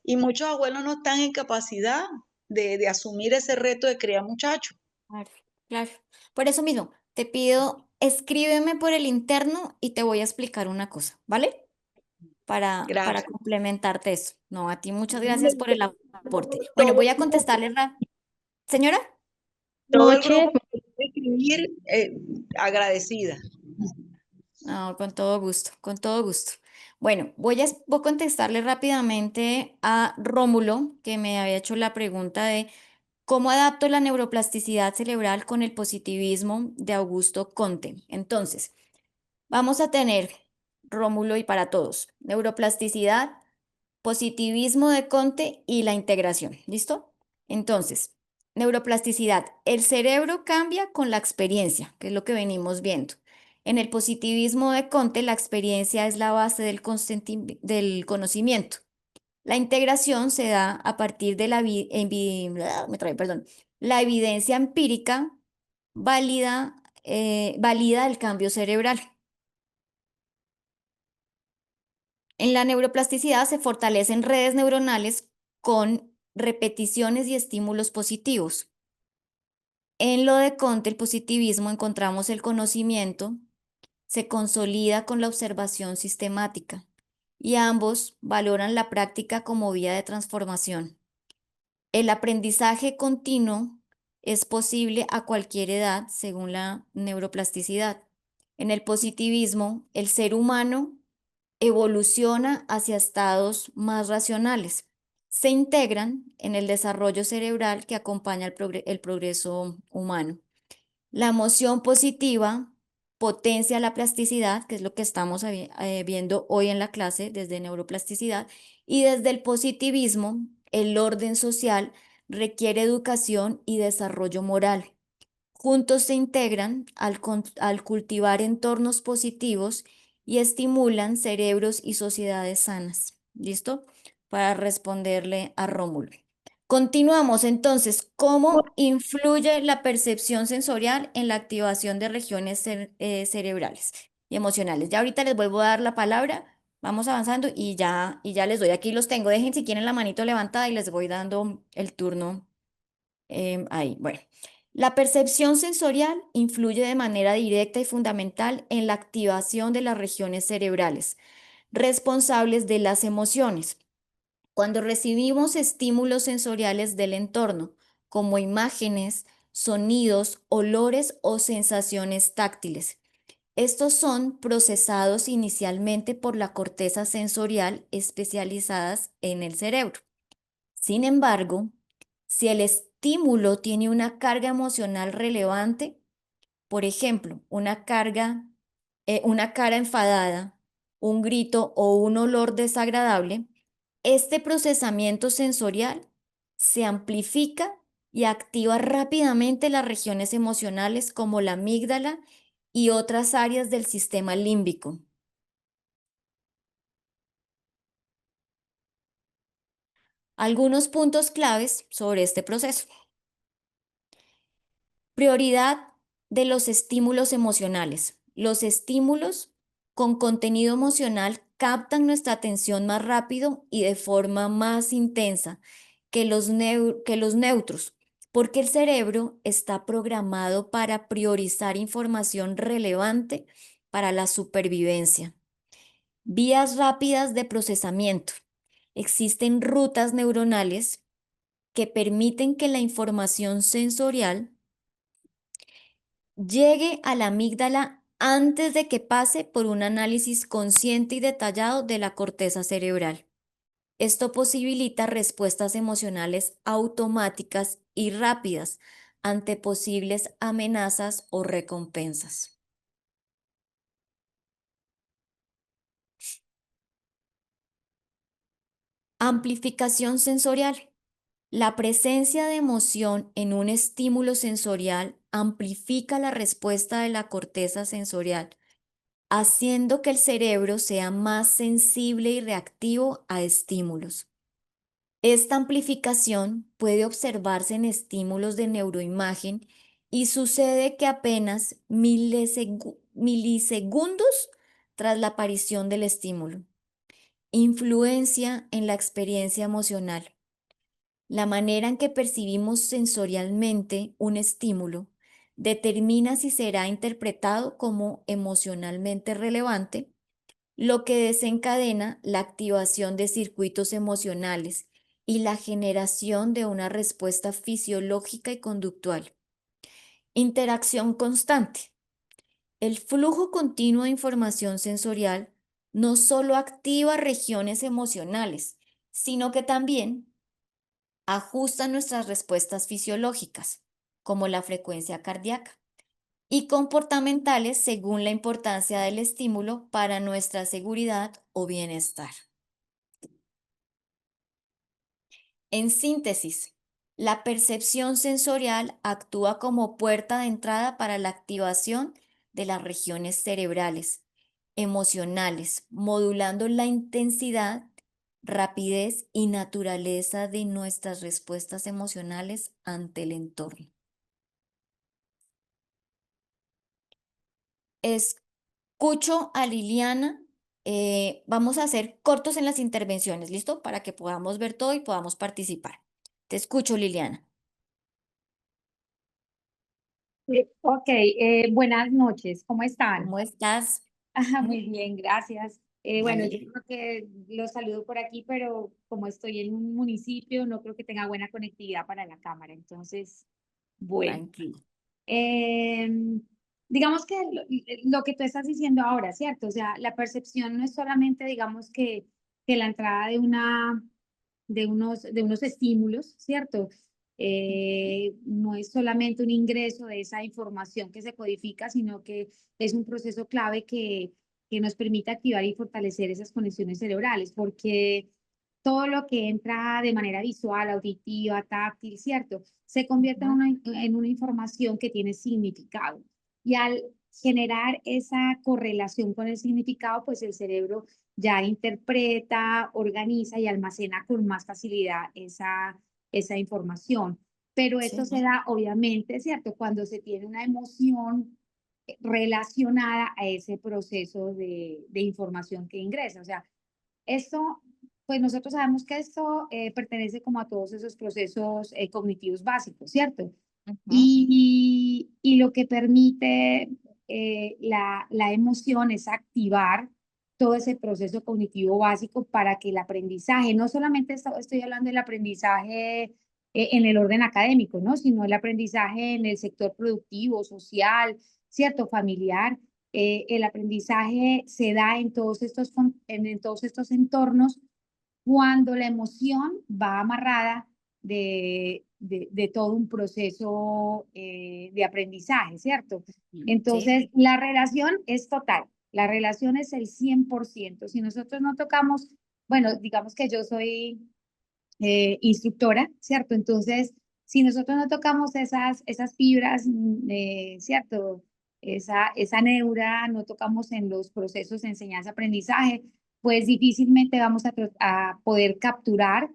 S6: y muchos abuelos no están en capacidad de asumir ese reto de criar muchachos.
S1: claro, claro. Por eso mismo, te pido, escríbeme por el interno y te voy a explicar una cosa, ¿vale? Para
S6: Gracias.
S1: complementarte eso. No, a ti muchas gracias por el aporte. Bueno,
S6: Todo
S1: voy
S6: el
S1: a
S6: grupo,
S1: contestarle, señora.
S6: todo el
S3: Noche,
S6: grupo que quiere escribir, agradecida.
S1: No, con todo gusto, con todo gusto. Bueno, voy a contestarle rápidamente a Rómulo, que me había hecho la pregunta de cómo adapto la neuroplasticidad cerebral con el positivismo de Augusto Conte. Entonces, vamos a tener, Rómulo, y para todos, neuroplasticidad, positivismo de Conte y la integración. ¿Listo? Entonces, neuroplasticidad. El cerebro cambia con la experiencia, que es lo que venimos viendo. En el positivismo de Conte, la experiencia es la base del conocimiento. La integración se da a partir de la evidencia empírica valida el cambio cerebral. En la neuroplasticidad se fortalecen redes neuronales con repeticiones y estímulos positivos. En lo de Conte, el positivismo, encontramos el conocimiento, se consolida con la observación sistemática y ambos valoran la práctica como vía de transformación. El aprendizaje continuo es posible a cualquier edad según la neuroplasticidad. En el positivismo, el ser humano evoluciona hacia estados más racionales. Se integran en el desarrollo cerebral que acompaña el progreso humano. La emoción positiva potencia la plasticidad, que es lo que estamos viendo hoy en la clase desde neuroplasticidad, y desde el positivismo, el orden social requiere educación y desarrollo moral. Juntos se integran al cultivar entornos positivos y estimulan cerebros y sociedades sanas. ¿Listo? Para responderle a Rómulo. Continuamos entonces. ¿Cómo influye la percepción sensorial en la activación de regiones cerebrales y emocionales? Ya ahorita les vuelvo a dar la palabra. Vamos avanzando y ya les doy. Aquí los tengo. Dejen si quieren la manito levantada y les voy dando el turno ahí. Bueno. La percepción sensorial influye de manera directa y fundamental en la activación de las regiones cerebrales responsables de las emociones. Cuando recibimos estímulos sensoriales del entorno, como imágenes, sonidos, olores o sensaciones táctiles, estos son procesados inicialmente por la corteza sensorial especializadas en el cerebro. Sin embargo, si el estímulo tiene una carga emocional relevante, por ejemplo, una cara enfadada, un grito o un olor desagradable, este procesamiento sensorial se amplifica y activa rápidamente las regiones emocionales como la amígdala y otras áreas del sistema límbico. Algunos puntos claves sobre este proceso. Prioridad de los estímulos emocionales. Los estímulos con contenido emocional captan nuestra atención más rápido y de forma más intensa que los neutros, porque el cerebro está programado para priorizar información relevante para la supervivencia. Vías rápidas de procesamiento. Existen rutas neuronales que permiten que la información sensorial llegue a la amígdala antes de que pase por un análisis consciente y detallado de la corteza cerebral. Esto posibilita respuestas emocionales automáticas y rápidas ante posibles amenazas o recompensas. Amplificación sensorial. La presencia de emoción en un estímulo sensorial amplifica la respuesta de la corteza sensorial, haciendo que el cerebro sea más sensible y reactivo a estímulos. Esta amplificación puede observarse en estímulos de neuroimagen y sucede que apenas milisegundos tras la aparición del estímulo. Influencia en la experiencia emocional. La manera en que percibimos sensorialmente un estímulo determina si será interpretado como emocionalmente relevante, lo que desencadena la activación de circuitos emocionales y la generación de una respuesta fisiológica y conductual. Interacción constante. El flujo continuo de información sensorial no solo activa regiones emocionales, sino que también ajusta nuestras respuestas fisiológicas, como la frecuencia cardíaca, y comportamentales según la importancia del estímulo para nuestra seguridad o bienestar. En síntesis, la percepción sensorial actúa como puerta de entrada para la activación de las regiones cerebrales, emocionales, modulando la intensidad, rapidez y naturaleza de nuestras respuestas emocionales ante el entorno. Escucho a Liliana. Vamos a hacer cortos en las intervenciones, ¿listo? Para que podamos ver todo y podamos participar. Te escucho, Liliana.
S7: Ok, buenas noches, ¿cómo están?
S1: ¿Cómo estás?
S7: Muy bien, gracias. Bueno,
S1: Vale.
S7: yo creo que los saludo por aquí, pero como estoy en un municipio, no creo que tenga buena conectividad para la cámara. Entonces, bueno,
S1: Tranquilo.
S7: em, digamos que lo que tú estás diciendo ahora, ¿cierto? O sea, la percepción no es solamente, digamos que la entrada de unos estímulos, ¿cierto? No es solamente un ingreso de esa información que se codifica, sino que es un proceso clave que nos permite activar y fortalecer esas conexiones cerebrales, porque todo lo que entra de manera visual, auditiva, táctil, ¿cierto? Se convierte en una información que tiene significado. Y al generar esa correlación con el significado, pues el cerebro ya interpreta, organiza y almacena con más facilidad esa información. Pero esto
S1: Sí.
S7: se da, obviamente, ¿cierto? Cuando se tiene una emoción relacionada a ese proceso de información que ingresa. O sea, esto, pues nosotros sabemos que esto pertenece como a todos esos procesos cognitivos básicos, ¿cierto?
S1: Ujú.
S7: Y lo que permite la emoción es activar todo ese proceso cognitivo básico para que el aprendizaje, no solamente estoy hablando del aprendizaje en el orden académico, ¿no? Sino el aprendizaje en el sector productivo, social, ¿cierto? Familiar. El aprendizaje se da en todos estos entornos cuando la emoción va amarrada de todo un proceso de aprendizaje, ¿cierto?
S1: Sí.
S7: Entonces, la relación es total, la relación es el 100%. Si nosotros no tocamos, bueno, digamos que yo soy instructora, ¿cierto? Entonces, si nosotros no tocamos esas fibras, ¿cierto? Esa neura, no tocamos en los procesos de enseñanza-aprendizaje, pues difícilmente vamos a poder capturar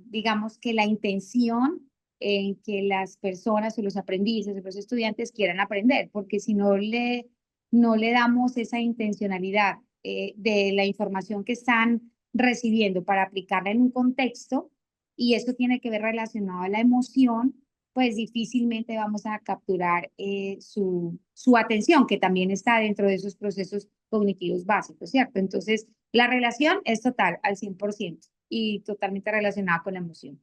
S7: digamos que la intención en que las personas o los aprendices o los estudiantes quieran aprender, porque si no le damos esa intencionalidad de la información que están recibiendo para aplicarla en un contexto, y esto tiene que ver relacionado a la emoción, pues difícilmente vamos a capturar su atención, que también está dentro de esos procesos cognitivos básicos, ¿cierto? Entonces, la relación es total, al 100%, y totalmente relacionada con la emoción.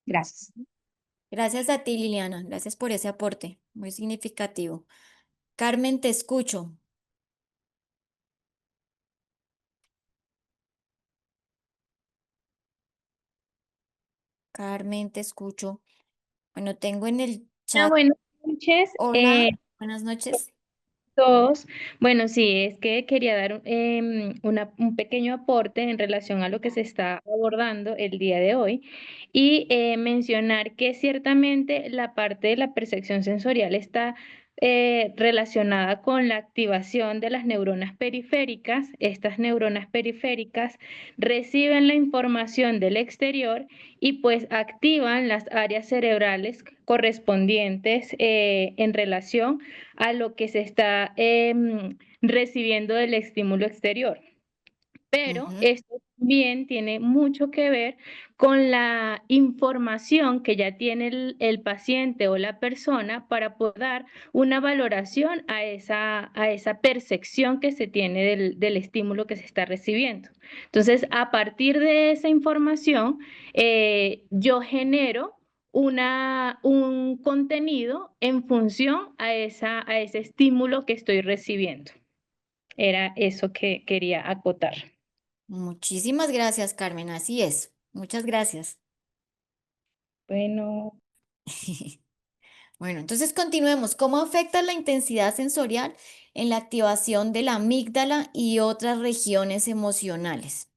S7: Gracias.
S1: Gracias a ti, Liliana. Gracias por ese aporte, muy significativo. Carmen, te escucho. Carmen, te escucho. Bueno, tengo en el chat.
S8: Buenas noches,
S1: Hola, buenas noches.
S8: todos. Bueno, sí, es que quería dar un pequeño aporte en relación a lo que se está abordando el día de hoy y mencionar que ciertamente la parte de la percepción sensorial está relacionada con la activación de las neuronas periféricas. Estas neuronas periféricas reciben la información del exterior y pues activan las áreas cerebrales correspondientes en relación a lo que se está recibiendo del estímulo exterior. Pero
S1: Ujú.
S8: esto también tiene mucho que ver con la información que ya tiene el paciente o la persona para poder dar una valoración a esa percepción que se tiene del estímulo que se está recibiendo. Entonces, a partir de esa información, yo genero un contenido en función a ese estímulo que estoy recibiendo. Era eso que quería acotar.
S1: Muchísimas gracias, Carmen. Así es. Muchas gracias.
S8: Bueno,
S1: Bueno, entonces continuemos. ¿Cómo afecta la intensidad sensorial en la activación de la amígdala y otras regiones emocionales?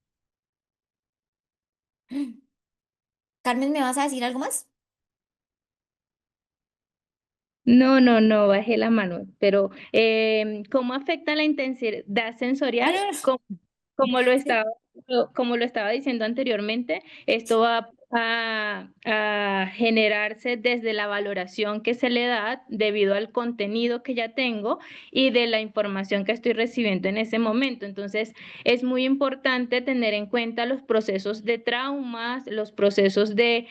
S1: Carmen, ¿me vas a decir algo más?
S8: No, bajé la mano, pero ¿cómo afecta la intensidad sensorial?
S1: Ah,
S8: Como lo
S1: sí.
S8: estaba, como lo estaba diciendo anteriormente, esto va a generarse desde la valoración que se le da debido al contenido que ya tengo y de la información que estoy recibiendo en ese momento. Entonces, es muy importante tener en cuenta los procesos de traumas, los procesos de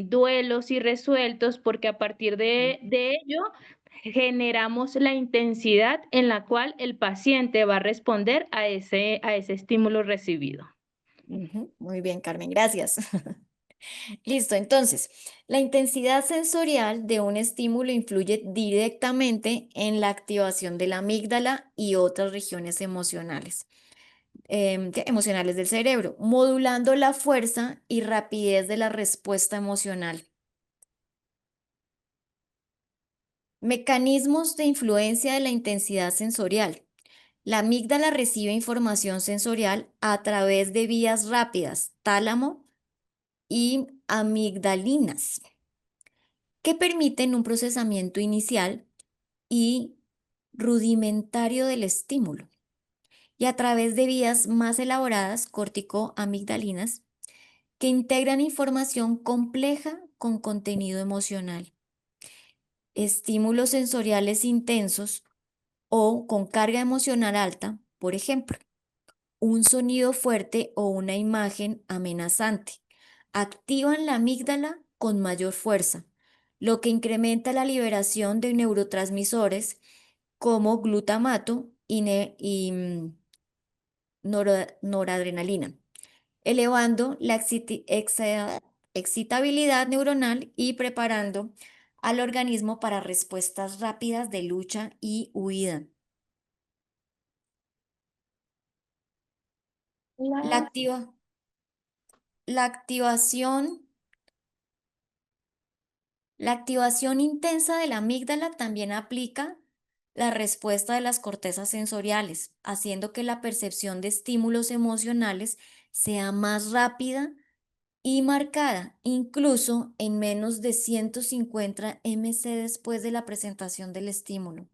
S8: duelos irresueltos, porque a partir de ello generamos la intensidad en la cual el paciente va a responder a ese estímulo recibido.
S1: Ujú, muy bien, Carmen, gracias. Listo, entonces, la intensidad sensorial de un estímulo influye directamente en la activación de la amígdala y otras regiones emocionales, emocionales del cerebro, modulando la fuerza y rapidez de la respuesta emocional. Mecanismos de influencia de la intensidad sensorial. La amígdala recibe información sensorial a través de vías rápidas, tálamo y amigdalinas, que permiten un procesamiento inicial y rudimentario del estímulo, y a través de vías más elaboradas, córtico-amigdalinas, que integran información compleja con contenido emocional. Estímulos sensoriales intensos o con carga emocional alta, por ejemplo, un sonido fuerte o una imagen amenazante, activan la amígdala con mayor fuerza, lo que incrementa la liberación de neurotransmisores como glutamato y noradrenalina, elevando la excitabilidad neuronal y preparando al organismo para respuestas rápidas de lucha y huida. La,
S8: La-
S1: activa- la activación La activación intensa de la amígdala también aplica la respuesta de las cortezas sensoriales, haciendo que la percepción de estímulos emocionales sea más rápida y marcada, incluso en menos de 150 ms después de la presentación del estímulo.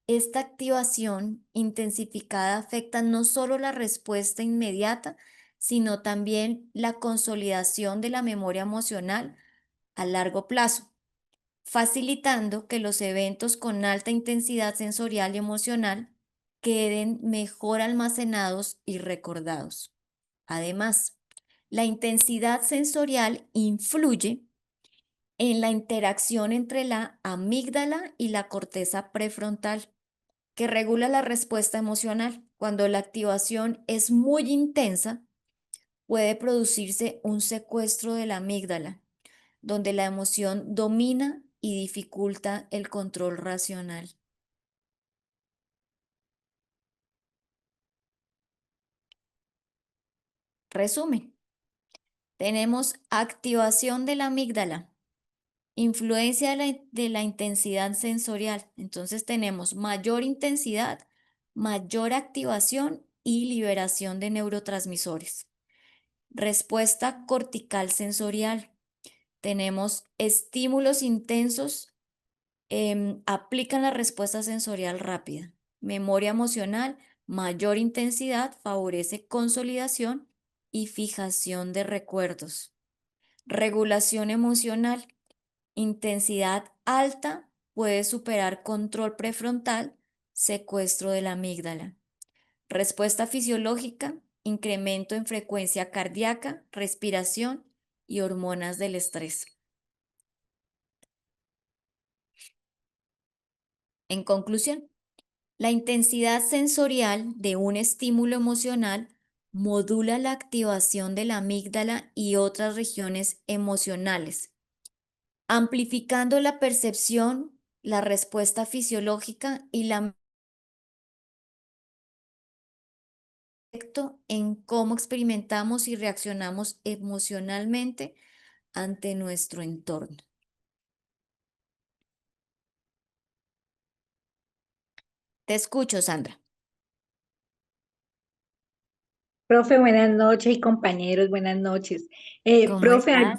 S1: Esta activación intensificada afecta no solo la respuesta inmediata, sino también la consolidación de la memoria emocional a largo plazo, facilitando que los eventos con alta intensidad sensorial y emocional queden mejor almacenados y recordados. Además, la intensidad sensorial influye en la interacción entre la amígdala y la corteza prefrontal, que regula la respuesta emocional. Cuando la activación es muy intensa, puede producirse un secuestro de la amígdala, donde la emoción domina y dificulta el control racional. Resumen, tenemos activación de la amígdala, influencia de la intensidad sensorial. Entonces tenemos mayor intensidad, mayor activación y liberación de neurotransmisores. Respuesta cortical sensorial. Tenemos estímulos intensos, aplican la respuesta sensorial rápida. Memoria emocional, mayor intensidad, favorece consolidación y fijación de recuerdos. Regulación emocional, intensidad alta, puede superar control prefrontal, secuestro de la amígdala. Respuesta fisiológica, incremento en frecuencia cardíaca, respiración y hormonas del estrés. En conclusión, la intensidad sensorial de un estímulo emocional modula la activación de la amígdala y otras regiones emocionales, amplificando la percepción, la respuesta fisiológica y la efecto en cómo experimentamos y reaccionamos emocionalmente ante nuestro entorno. Te escucho, Sandra.
S9: Profe, buenas noches y compañeros, buenas noches.
S1: ¿Cómo
S9: Profe,
S1: estás?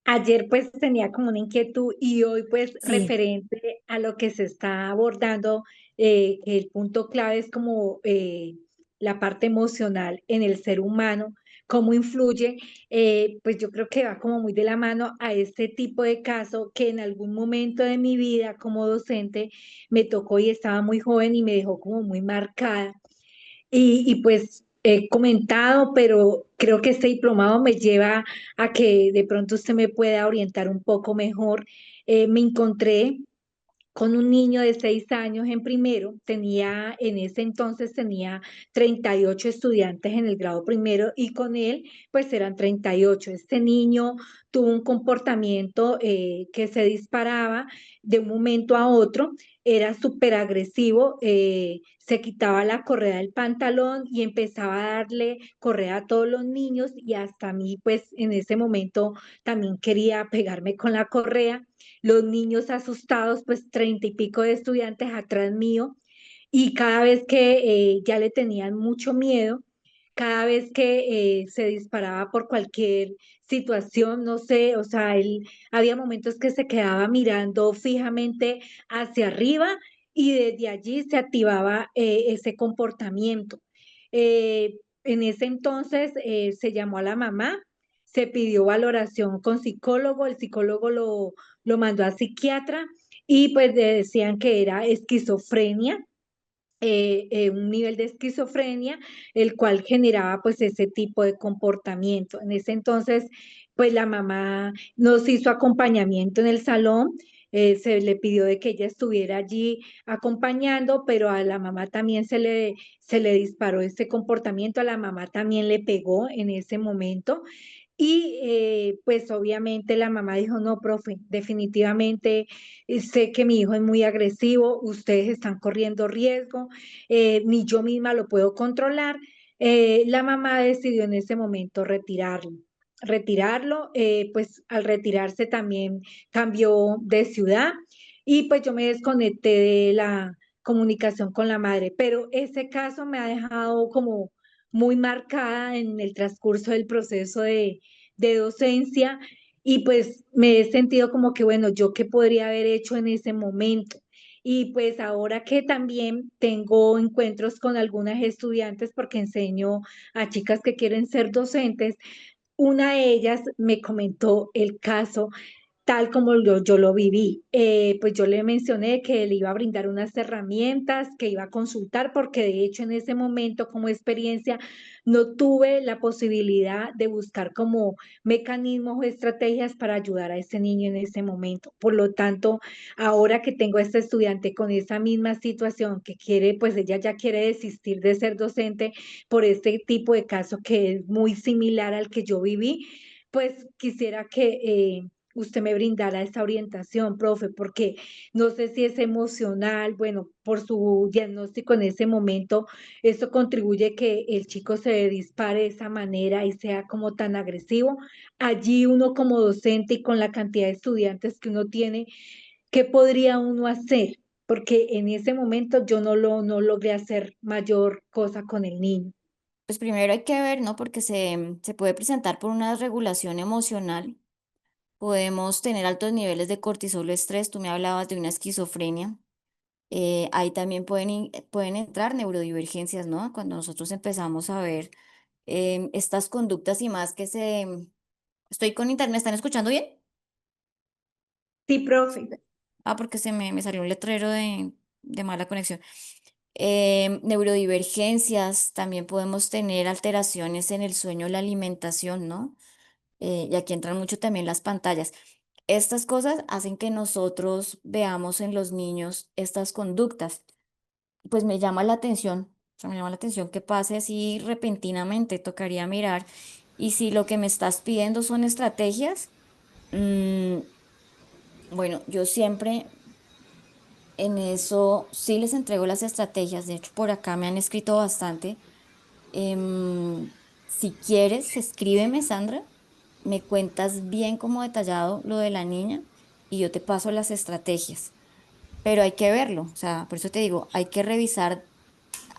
S9: Ayer pues tenía como una inquietud y hoy pues
S1: Sí.
S9: referente a lo que se está abordando, que el punto clave es como la parte emocional en el ser humano, cómo influye, pues yo creo que va como muy de la mano a este tipo de caso que en algún momento de mi vida como docente me tocó y estaba muy joven y me dejó como muy marcada. Y pues he comentado, pero creo que este diplomado me lleva a que de pronto usted me pueda orientar un poco mejor. Me encontré con un niño de 6 años en primero, en ese entonces tenía 38 estudiantes en el grado primero y con él pues eran 38. Este niño tuvo un comportamiento que se disparaba de un momento a otro, era súper agresivo, se quitaba la correa del pantalón y empezaba a darle correa a todos los niños y hasta a mí pues en ese momento también quería pegarme con la correa, los niños asustados, pues 30 y pico de estudiantes atrás mío, y cada vez que ya le tenían mucho miedo, cada vez que se disparaba por cualquier situación, no sé, o sea, él había momentos que se quedaba mirando fijamente hacia arriba y desde allí se activaba ese comportamiento. En ese entonces se llamó a la mamá, se pidió valoración con psicólogo, el psicólogo lo mandó a psiquiatra y pues le decían que era esquizofrenia, un nivel de esquizofrenia, el cual generaba pues ese tipo de comportamiento. En ese entonces, pues la mamá nos hizo acompañamiento en el salón, se le pidió de que ella estuviera allí acompañando, pero a la mamá también se le disparó ese comportamiento, a la mamá también le pegó en ese momento. Y pues obviamente la mamá dijo, no, profe, definitivamente sé que mi hijo es muy agresivo, ustedes están corriendo riesgo, ni yo misma lo puedo controlar. La mamá decidió en ese momento retirarlo. Retirarlo, pues al retirarse también cambió de ciudad y pues yo me desconecté de la comunicación con la madre, pero ese caso me ha dejado como muy marcada en el transcurso del proceso de docencia y pues me he sentido como que, bueno, yo qué podría haber hecho en ese momento. Y pues ahora que también tengo encuentros con algunas estudiantes porque enseño a chicas que quieren ser docentes, una de ellas me comentó el caso tal como yo lo viví. Pues yo le mencioné que le iba a brindar unas herramientas, que iba a consultar, porque de hecho en ese momento como experiencia no tuve la posibilidad de buscar como mecanismos o estrategias para ayudar a ese niño en ese momento. Por lo tanto, ahora que tengo a esta estudiante con esa misma situación que quiere, pues ella ya quiere desistir de ser docente por este tipo de caso que es muy similar al que yo viví, pues quisiera que usted me brindara esa orientación, profe, porque no sé si es emocional, bueno, por su diagnóstico en ese momento, eso contribuye que el chico se dispare de esa manera y sea como tan agresivo. Allí uno como docente y con la cantidad de estudiantes que uno tiene, ¿qué podría uno hacer? Porque en ese momento yo no logré hacer mayor cosa con el niño.
S1: Pues primero hay que ver, ¿no? Porque se puede presentar por una regulación emocional. Podemos tener altos niveles de cortisol o estrés. Tú me hablabas de una esquizofrenia. Ahí también pueden entrar neurodivergencias, ¿no? Cuando nosotros empezamos a ver estas conductas y más que Estoy con internet, ¿me están escuchando bien?
S9: Sí, profe.
S1: Ah, porque me salió un letrero de mala conexión. Neurodivergencias, también podemos tener alteraciones en el sueño, la alimentación, ¿no? Y aquí entran mucho también las pantallas. Estas cosas hacen que nosotros veamos en los niños estas conductas. Pues me llama la atención, o sea, me llama la atención que pase así repentinamente, tocaría mirar. Y si lo que me estás pidiendo son estrategias, mm, bueno, yo siempre en eso sí les entrego las estrategias. De hecho, por acá me han escrito bastante. Si quieres, escríbeme, Sandra, me cuentas bien como detallado lo de la niña y yo te paso las estrategias. Pero hay que verlo, o sea, por eso te digo, hay que revisar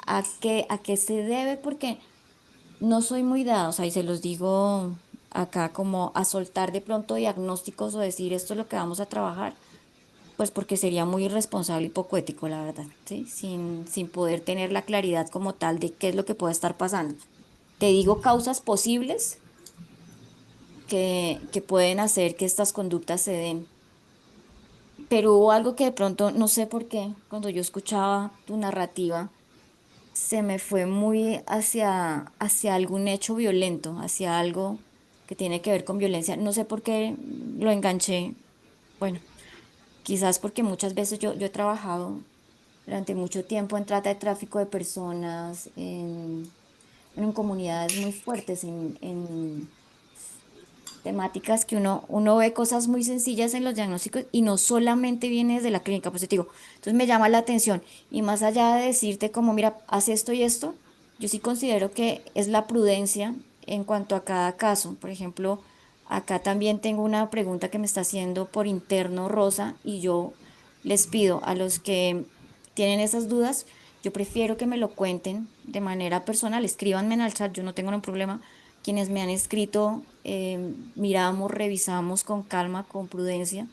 S1: a qué se debe, porque no soy muy dada, o sea, y se los digo acá como a soltar de pronto diagnósticos o decir esto es lo que vamos a trabajar, pues porque sería muy irresponsable y poco ético, la verdad, ¿sí? Sin poder tener la claridad como tal de qué es lo que puede estar pasando. Te digo causas posibles que pueden hacer que estas conductas se den. Pero hubo algo que de pronto, no sé por qué, cuando yo escuchaba tu narrativa, se me fue muy hacia algún hecho violento, hacia algo que tiene que ver con violencia. No sé por qué lo enganché. Bueno, quizás porque muchas veces yo he trabajado durante mucho tiempo en trata de tráfico de personas, bueno, en comunidades muy fuertes, en temáticas que uno ve cosas muy sencillas en los diagnósticos y no solamente viene desde la clínica, pues te digo, entonces me llama la atención y más allá de decirte como, mira, haz esto y esto, yo sí considero que es la prudencia en cuanto a cada caso. Por ejemplo, acá también tengo una pregunta que me está haciendo por interno Rosa y yo les pido a los que tienen esas dudas, yo prefiero que me lo cuenten de manera personal, escríbanme en el chat, yo no tengo ningún problema. Quienes me han escrito, miramos, revisamos con calma, con prudencia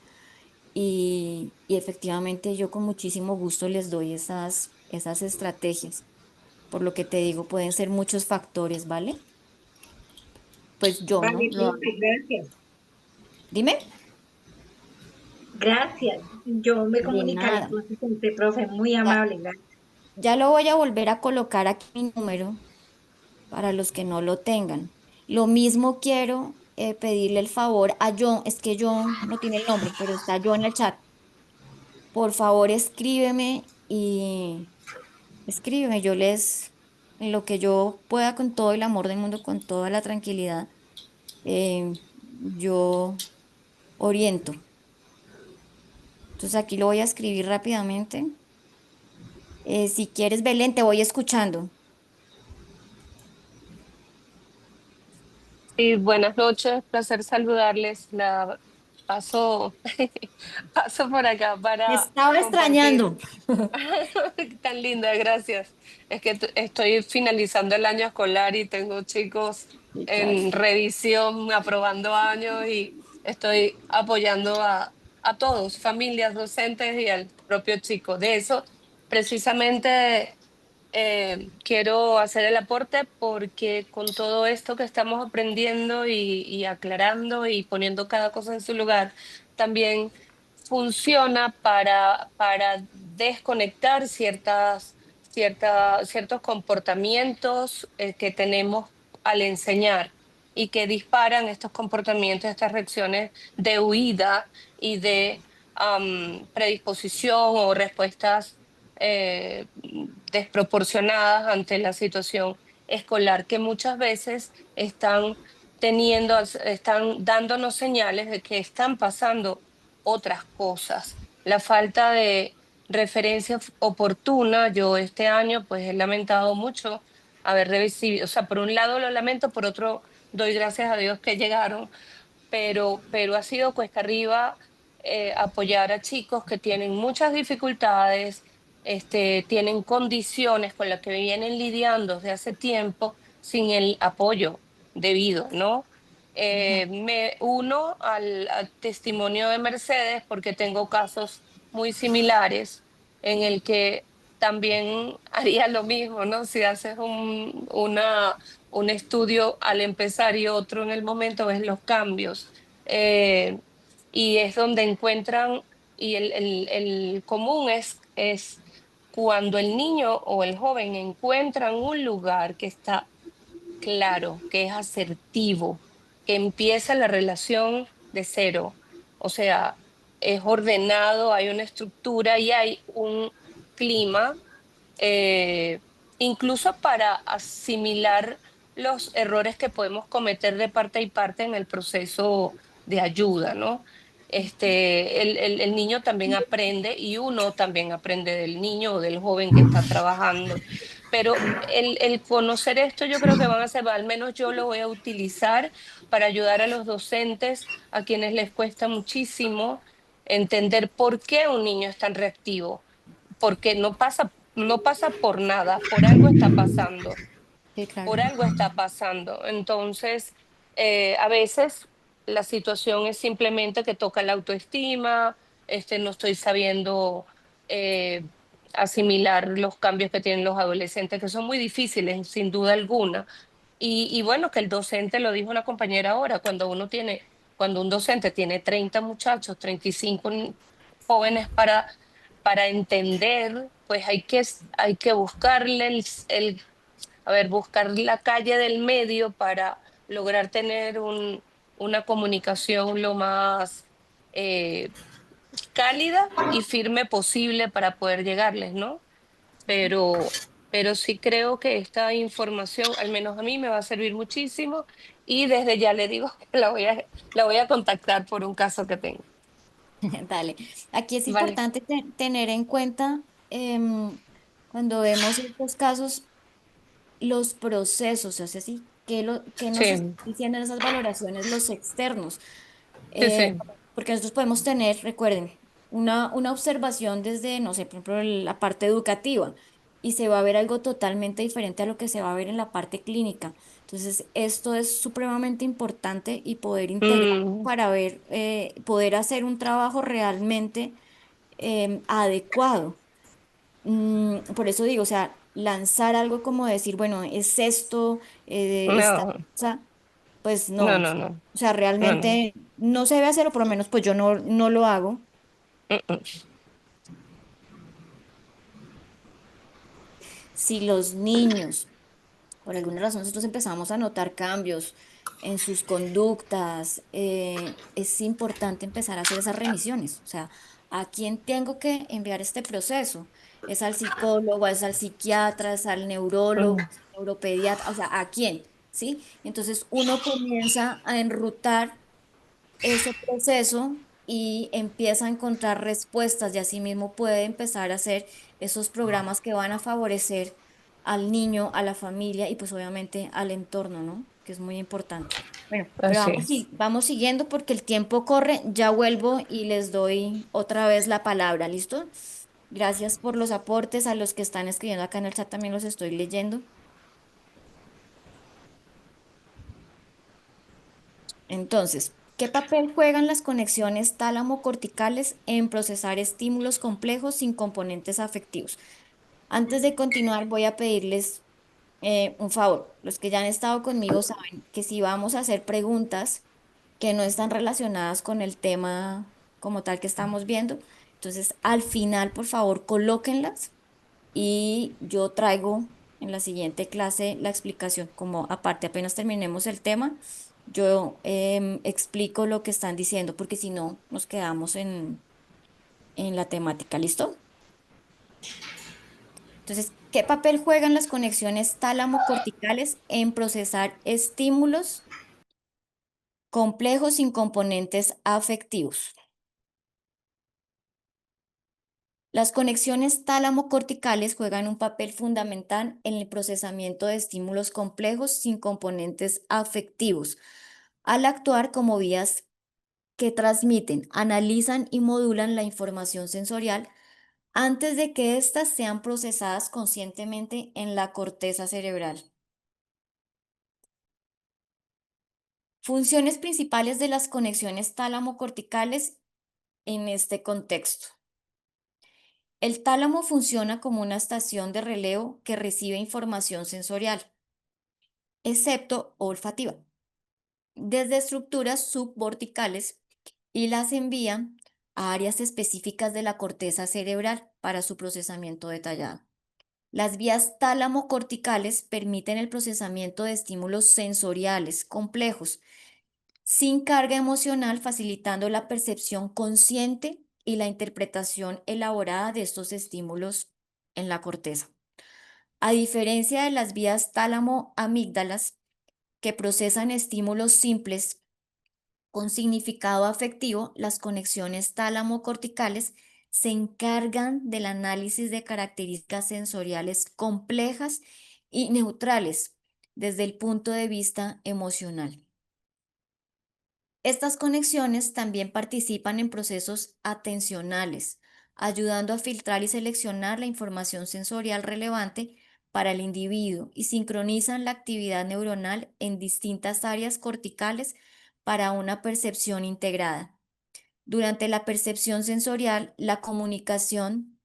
S1: y efectivamente yo con muchísimo gusto les doy esas estrategias. Por lo que te digo, pueden ser muchos factores, ¿vale? Pues yo no
S9: Vale,
S1: lo
S9: profe,
S1: hago.
S9: gracias.
S1: Dime.
S9: Gracias. Yo me
S1: De
S9: comunicaré
S1: nada.
S9: entonces con usted, profe, muy
S1: Ya,
S9: amable, gracias.
S1: ya lo voy a volver a colocar aquí mi número para los que no lo tengan. Lo mismo quiero pedirle el favor a John, es que John no tiene el nombre, pero está yo en el chat. Por favor, escríbeme y escríbeme. En lo que yo pueda, con todo el amor del mundo, con toda la tranquilidad, yo oriento. Entonces aquí lo voy a escribir rápidamente. Si quieres, Belén, te voy escuchando.
S10: Y buenas noches, placer saludarles. La paso, paso por acá
S1: Me
S10: para
S1: estaba
S10: compartir.
S1: extrañando.
S10: Tan linda, gracias. Es que estoy finalizando el año escolar y tengo chicos
S1: Sí, claro.
S10: en revisión, aprobando años y estoy apoyando a todos, familias, docentes y al propio chico. De eso, precisamente quiero hacer el aporte porque con todo esto que estamos aprendiendo y aclarando y poniendo cada cosa en su lugar, también funciona para desconectar ciertos comportamientos que tenemos al enseñar y que disparan estos comportamientos, estas reacciones de huida y de predisposición o respuestas desproporcionadas ante la situación escolar que muchas veces están dándonos señales de que están pasando otras cosas. La falta de referencia oportuna, yo este año pues he lamentado mucho haber recibido, o sea, por un lado lo lamento, por otro doy gracias a Dios que llegaron, pero ha sido cuesta arriba apoyar a chicos que tienen muchas dificultades, tienen condiciones con las que vienen lidiando desde hace tiempo sin el apoyo debido, ¿no? Me uno al testimonio de Mercedes porque tengo casos muy similares en el que también haría lo mismo, ¿no? Si haces un estudio al empezar y otro en el momento, ves los cambios. Eh, y es donde encuentran, y el común es cuando el niño o el joven encuentran un lugar que está claro, que es asertivo, que empieza la relación de cero. O sea, es ordenado, hay una estructura y hay un clima, eh, incluso para asimilar los errores que podemos cometer de parte y parte en el proceso de ayuda, ¿no? El niño también aprende y uno también aprende del niño o del joven que está trabajando. Pero el conocer esto yo creo que van a ser, al menos yo lo voy a utilizar para ayudar a los docentes a quienes les cuesta muchísimo entender por qué un niño es tan reactivo, porque no pasa por nada, por algo está pasando,
S1: Sí, claro.
S10: por algo está pasando. Entonces, A veces la situación es simplemente que toca la autoestima, no estoy sabiendo asimilar los cambios que tienen los adolescentes, que son muy difíciles, sin duda alguna. Y bueno, que el docente, lo dijo una compañera ahora, cuando un docente tiene 30 muchachos, 35 jóvenes para entender, pues hay que buscarle buscar la calle del medio para lograr tener una comunicación lo más eh, cálida y firme posible para poder llegarles, ¿no? Pero sí creo que esta información, al menos a mí, me va a servir muchísimo y desde ya le digo que la voy a contactar por un caso que tengo.
S1: Dale. Aquí es
S10: Vale.
S1: importante tener en cuenta cuando vemos estos casos los procesos, o sea, sí, qué nos están
S10: Sí,
S1: diciendo en esas valoraciones los externos.
S10: sí,
S1: Eh,
S10: sí.
S1: Porque nosotros podemos tener, recuerden, una observación desde, no sé, por ejemplo, la parte educativa y se va a ver algo totalmente diferente a lo que se va a ver en la parte clínica. Entonces, esto es supremamente importante y poder integrar
S10: Mm,
S1: para ver, poder hacer un trabajo realmente adecuado. Por eso digo, o sea, lanzar algo como decir, bueno, es esto, esta
S10: no,
S1: cosa, pues no.
S10: no,
S1: O
S10: no, no,
S1: sea,
S10: no, no.
S1: realmente no se debe hacer, o por lo menos pues yo no lo hago.
S10: Mm, mm.
S1: Si los niños, por alguna razón, nosotros empezamos a notar cambios en sus conductas, es importante empezar a hacer esas remisiones. O sea, ¿a quién tengo que enviar este proceso? ¿Es al psicólogo, es al psiquiatra, es al neurólogo,
S10: Mm.
S1: es al neuropediatra? O sea, ¿a quién? ¿Sí? Entonces uno comienza a enrutar ese proceso y empieza a encontrar respuestas y así mismo puede empezar a hacer esos programas que van a favorecer al niño, a la familia y pues obviamente al entorno, ¿no? Que es muy importante. Bueno, pero
S10: Así es.
S1: vamos siguiendo porque el tiempo corre, ya vuelvo y les doy otra vez la palabra, ¿listo? Gracias por los aportes, a los que están escribiendo acá en el chat también los estoy leyendo. Entonces, ¿qué papel juegan las conexiones tálamo-corticales en procesar estímulos complejos sin componentes afectivos? Antes de continuar, voy a pedirles un favor. Los que ya han estado conmigo saben que si vamos a hacer preguntas que no están relacionadas con el tema como tal que estamos viendo, entonces al final, por favor, colóquenlas y yo traigo en la siguiente clase la explicación, como aparte apenas terminemos el tema, yo explico lo que están diciendo, porque si no, nos quedamos en la temática, ¿listo? Entonces, ¿qué papel juegan las conexiones tálamo-corticales en procesar estímulos complejos sin componentes afectivos? Las conexiones tálamo-corticales juegan un papel fundamental en el procesamiento de estímulos complejos sin componentes afectivos, al actuar como vías que transmiten, analizan y modulan la información sensorial antes de que éstas sean procesadas conscientemente en la corteza cerebral. Funciones principales de las conexiones tálamo-corticales en este contexto. El tálamo funciona como una estación de relevo que recibe información sensorial, excepto olfativa, desde estructuras subcorticales y las envía a áreas específicas de la corteza cerebral para su procesamiento detallado. Las vías tálamo-corticales permiten el procesamiento de estímulos sensoriales complejos sin carga emocional, facilitando la percepción consciente y la interpretación elaborada de estos estímulos en la corteza. A diferencia de las vías tálamo-amígdalas, que procesan estímulos simples con significado afectivo, las conexiones tálamo-corticales se encargan del análisis de características sensoriales complejas y neutrales desde el punto de vista emocional. Estas conexiones también participan en procesos atencionales, ayudando a filtrar y seleccionar la información sensorial relevante para el individuo y sincronizan la actividad neuronal en distintas áreas corticales para una percepción integrada. Durante la percepción sensorial, la comunicación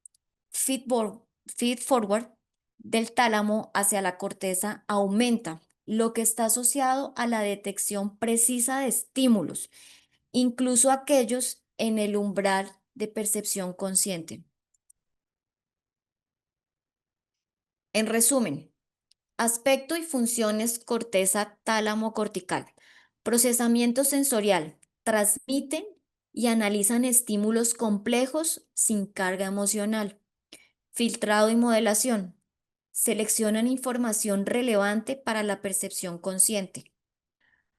S1: feed-forward del tálamo hacia la corteza aumenta, lo que está asociado a la detección precisa de estímulos, incluso aquellos en el umbral de percepción consciente. En resumen, aspecto y funciones corteza tálamo cortical. Procesamiento sensorial. Transmiten y analizan estímulos complejos sin carga emocional. Filtrado y modelación. Seleccionan información relevante para la percepción consciente.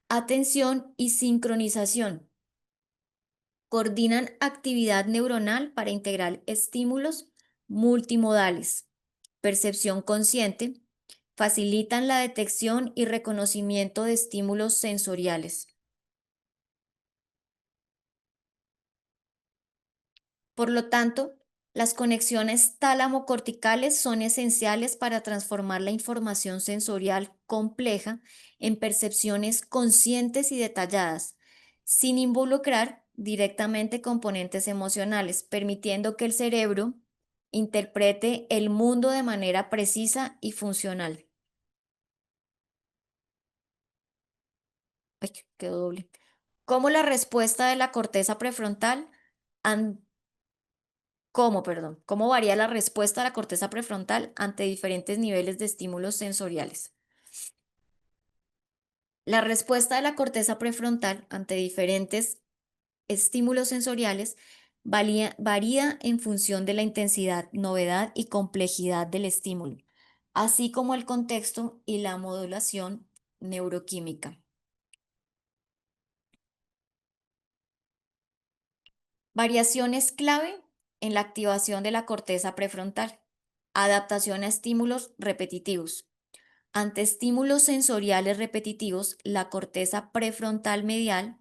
S1: Atención y sincronización. Coordinan actividad neuronal para integrar estímulos multimodales. Percepción consciente. Facilitan la detección y reconocimiento de estímulos sensoriales. Por lo tanto, las conexiones tálamo-corticales son esenciales para transformar la información sensorial compleja en percepciones conscientes y detalladas, sin involucrar directamente componentes emocionales, permitiendo que el cerebro interprete el mundo de manera precisa y funcional. Ay, quedó doble. ¿Cómo la respuesta de la corteza prefrontal cómo varía la respuesta de la corteza prefrontal ante diferentes niveles de estímulos sensoriales? La respuesta de la corteza prefrontal ante diferentes estímulos sensoriales varía en función de la intensidad, novedad y complejidad del estímulo, así como el contexto y la modulación neuroquímica. Variaciones clave en la activación de la corteza prefrontal. Adaptación a estímulos repetitivos. Ante estímulos sensoriales repetitivos, la corteza prefrontal medial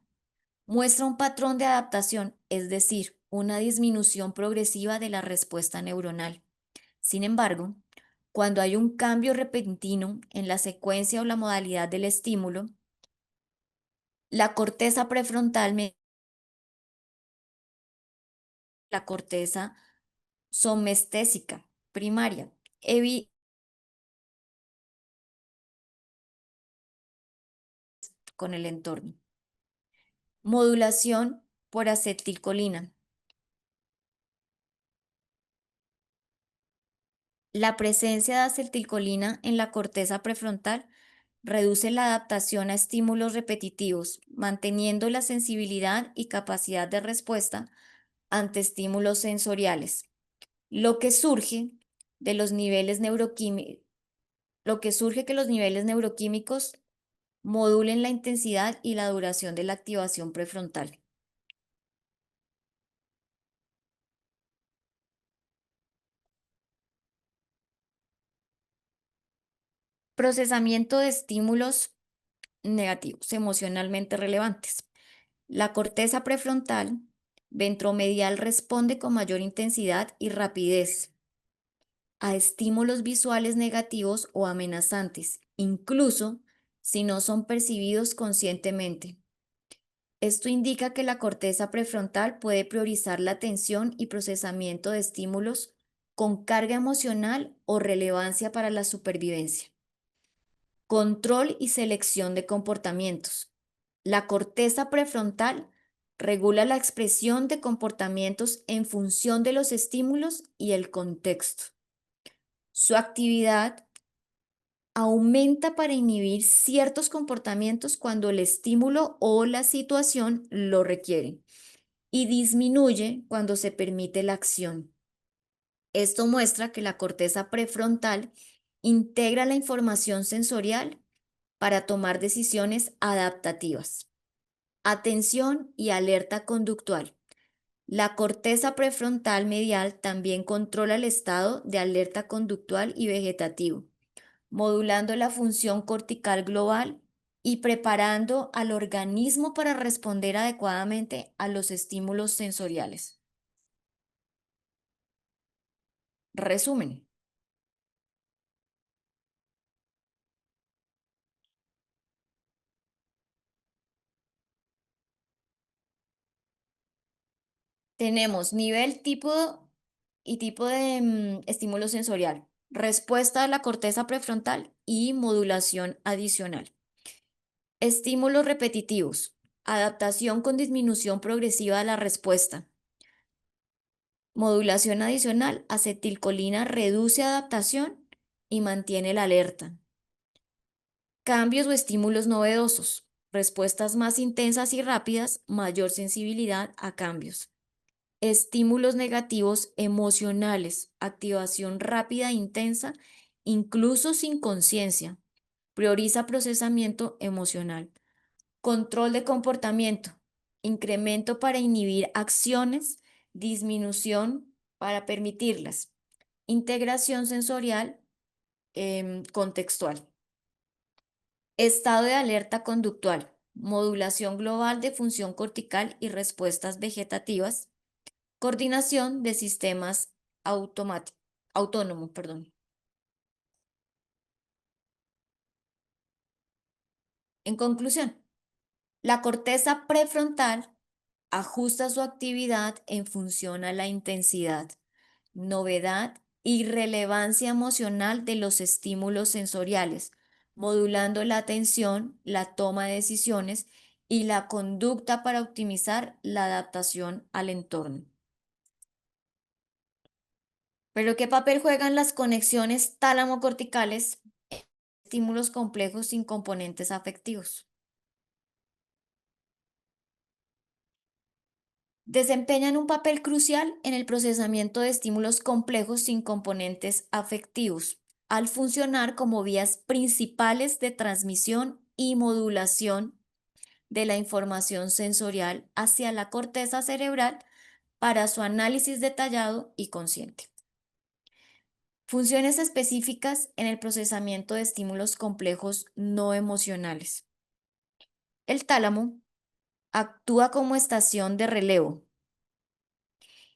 S1: muestra un patrón de adaptación, es decir, una disminución progresiva de la respuesta neuronal. Sin embargo, cuando hay un cambio repentino en la secuencia o la modalidad del estímulo, la corteza prefrontal medial, la corteza somestésica primaria, con el entorno. Modulación por acetilcolina. La presencia de acetilcolina en la corteza prefrontal reduce la adaptación a estímulos repetitivos, manteniendo la sensibilidad y capacidad de respuesta ante estímulos sensoriales, lo que surge que los niveles neuroquímicos modulen la intensidad y la duración de la activación prefrontal. Procesamiento de estímulos negativos emocionalmente relevantes. La corteza prefrontal ventromedial responde con mayor intensidad y rapidez a estímulos visuales negativos o amenazantes, incluso si no son percibidos conscientemente. Esto indica que la corteza prefrontal puede priorizar la atención y procesamiento de estímulos con carga emocional o relevancia para la supervivencia. Control y selección de comportamientos. La corteza prefrontal regula la expresión de comportamientos en función de los estímulos y el contexto. Su actividad aumenta para inhibir ciertos comportamientos cuando el estímulo o la situación lo requieren y disminuye cuando se permite la acción. Esto muestra que la corteza prefrontal integra la información sensorial para tomar decisiones adaptativas. Atención y alerta conductual. La corteza prefrontal medial también controla el estado de alerta conductual y vegetativo, modulando la función cortical global y preparando al organismo para responder adecuadamente a los estímulos sensoriales. Resumen. Tenemos nivel, tipo y tipo de estímulo sensorial, respuesta de la corteza prefrontal y modulación adicional. Estímulos repetitivos, adaptación con disminución progresiva de la respuesta. Modulación adicional, acetilcolina reduce adaptación y mantiene la alerta. Cambios o estímulos novedosos, respuestas más intensas y rápidas, mayor sensibilidad a cambios. Estímulos negativos emocionales, activación rápida e intensa, incluso sin conciencia. Prioriza procesamiento emocional. Control de comportamiento, incremento para inhibir acciones, disminución para permitirlas. Integración sensorial contextual. Estado de alerta conductual, modulación global de función cortical y respuestas vegetativas. Coordinación de sistemas autónomos, perdón. En conclusión, la corteza prefrontal ajusta su actividad en función a la intensidad, novedad y relevancia emocional de los estímulos sensoriales, modulando la atención, la toma de decisiones y la conducta para optimizar la adaptación al entorno. Pero ¿qué papel juegan las conexiones tálamo-corticales en estímulos complejos sin componentes afectivos? Desempeñan un papel crucial en el procesamiento de estímulos complejos sin componentes afectivos, al funcionar como vías principales de transmisión y modulación de la información sensorial hacia la corteza cerebral para su análisis detallado y consciente. Funciones específicas en el procesamiento de estímulos complejos no emocionales. El tálamo actúa como estación de relevo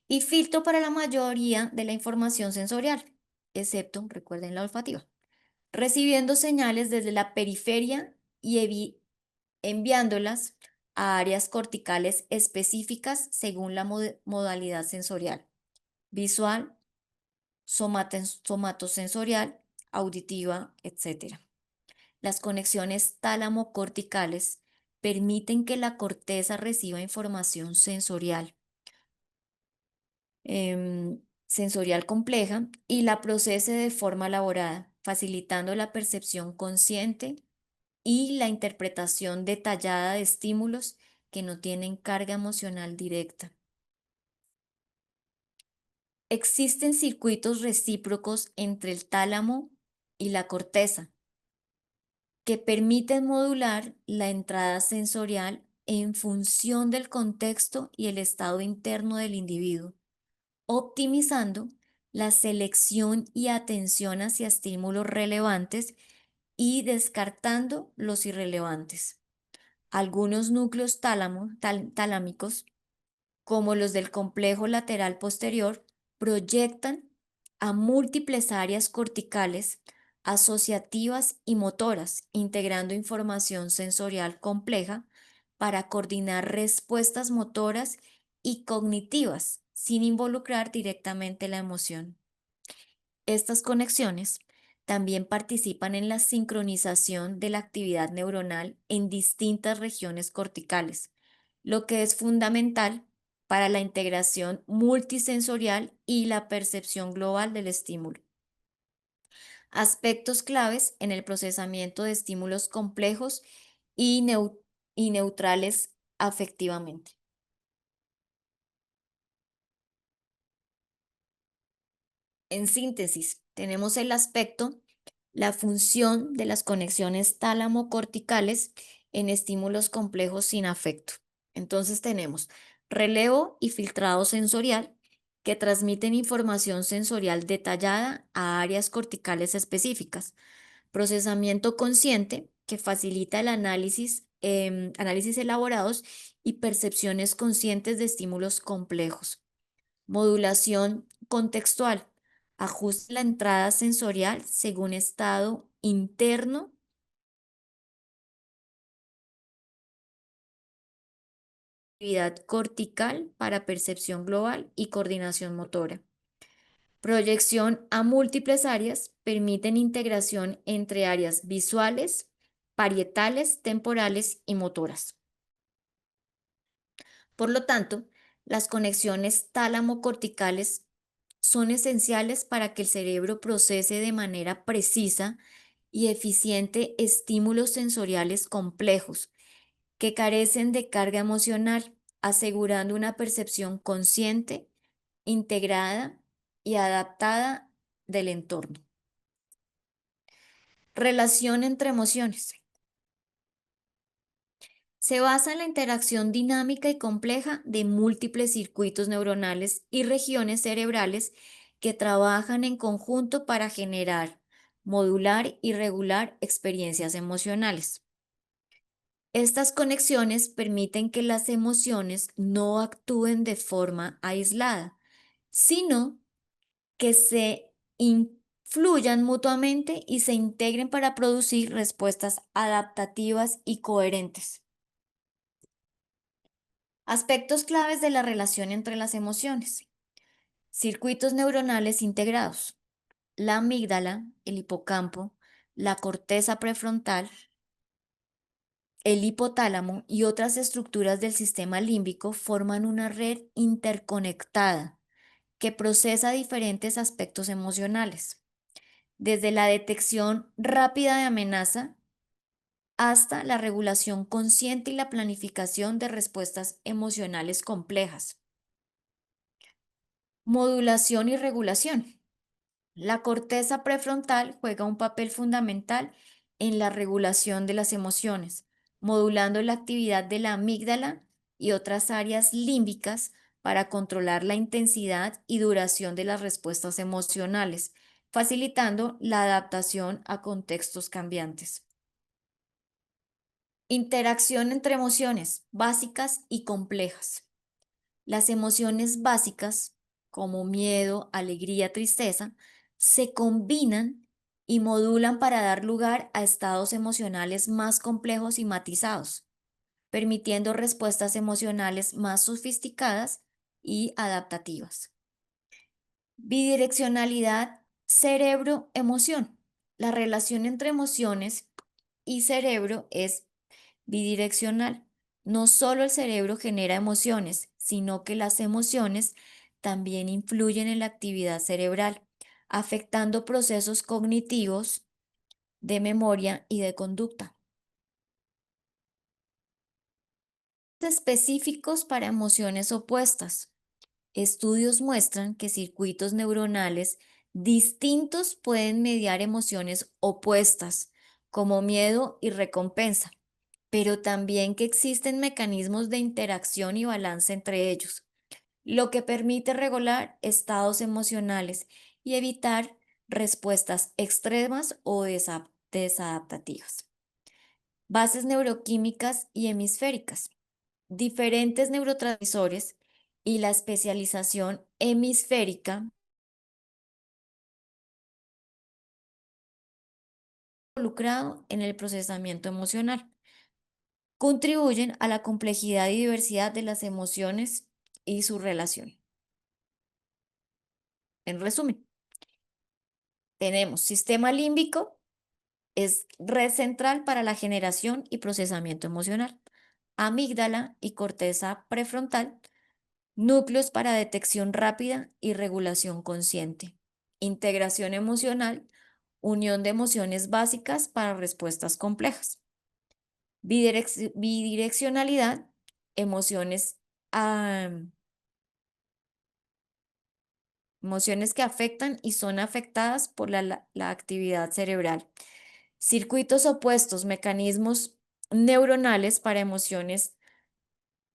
S1: y filtro para la mayoría de la información sensorial, excepto, recuerden, la olfativa, recibiendo señales desde la periferia y enviándolas a áreas corticales específicas según la modalidad sensorial, visual, somatosensorial, auditiva, etc. Las conexiones tálamo-corticales permiten que la corteza reciba información sensorial compleja y la procese de forma elaborada, facilitando la percepción consciente y la interpretación detallada de estímulos que no tienen carga emocional directa. Existen circuitos recíprocos entre el tálamo y la corteza que permiten modular la entrada sensorial en función del contexto y el estado interno del individuo, optimizando la selección y atención hacia estímulos relevantes y descartando los irrelevantes. Algunos núcleos talámicos, como los del complejo lateral posterior, proyectan a múltiples áreas corticales asociativas y motoras, integrando información sensorial compleja para coordinar respuestas motoras y cognitivas sin involucrar directamente la emoción. Estas conexiones también participan en la sincronización de la actividad neuronal en distintas regiones corticales, lo que es fundamental para la integración multisensorial y la percepción global del estímulo. Aspectos claves en el procesamiento de estímulos complejos y neutrales afectivamente. En síntesis, tenemos el aspecto, la función de las conexiones tálamo-corticales en estímulos complejos sin afecto. Entonces tenemos relevo y filtrado sensorial que transmiten información sensorial detallada a áreas corticales específicas. Procesamiento consciente que facilita el análisis elaborados y percepciones conscientes de estímulos complejos. Modulación contextual. Ajusta la entrada sensorial según estado interno actividad cortical para percepción global y coordinación motora. Proyección a múltiples áreas permiten integración entre áreas visuales, parietales, temporales y motoras. Por lo tanto, las conexiones tálamo-corticales son esenciales para que el cerebro procese de manera precisa y eficiente estímulos sensoriales complejos que carecen de carga emocional, asegurando una percepción consciente, integrada y adaptada del entorno. Relación entre emociones. Se basa en la interacción dinámica y compleja de múltiples circuitos neuronales y regiones cerebrales que trabajan en conjunto para generar, modular y regular experiencias emocionales. Estas conexiones permiten que las emociones no actúen de forma aislada, sino que se influyan mutuamente y se integren para producir respuestas adaptativas y coherentes. Aspectos claves de la relación entre las emociones. Circuitos neuronales integrados. La amígdala, el hipocampo, la corteza prefrontal, el hipotálamo y otras estructuras del sistema límbico forman una red interconectada que procesa diferentes aspectos emocionales, desde la detección rápida de amenaza hasta la regulación consciente y la planificación de respuestas emocionales complejas. Modulación y regulación. La corteza prefrontal juega un papel fundamental en la regulación de las emociones, modulando la actividad de la amígdala y otras áreas límbicas para controlar la intensidad y duración de las respuestas emocionales, facilitando la adaptación a contextos cambiantes. Interacción entre emociones básicas y complejas. Las emociones básicas, como miedo, alegría, tristeza, se combinan y modulan para dar lugar a estados emocionales más complejos y matizados, permitiendo respuestas emocionales más sofisticadas y adaptativas. Bidireccionalidad cerebro-emoción. La relación entre emociones y cerebro es bidireccional. No solo el cerebro genera emociones, sino que las emociones también influyen en la actividad cerebral, afectando procesos cognitivos, de memoria y de conducta. Específicos para emociones opuestas. Estudios muestran que circuitos neuronales distintos pueden mediar emociones opuestas, como miedo y recompensa, pero también que existen mecanismos de interacción y balance entre ellos, lo que permite regular estados emocionales y evitar respuestas extremas o desadaptativas. Bases neuroquímicas y hemisféricas. Diferentes neurotransmisores y la especialización hemisférica involucrado en el procesamiento emocional. Contribuyen a la complejidad y diversidad de las emociones y su relación. En resumen, tenemos sistema límbico, es red central para la generación y procesamiento emocional. Amígdala y corteza prefrontal, núcleos para detección rápida y regulación consciente. Integración emocional, unión de emociones básicas para respuestas complejas. Bidireccionalidad, emociones, emociones que afectan y son afectadas por la actividad cerebral. Circuitos opuestos, mecanismos neuronales para emociones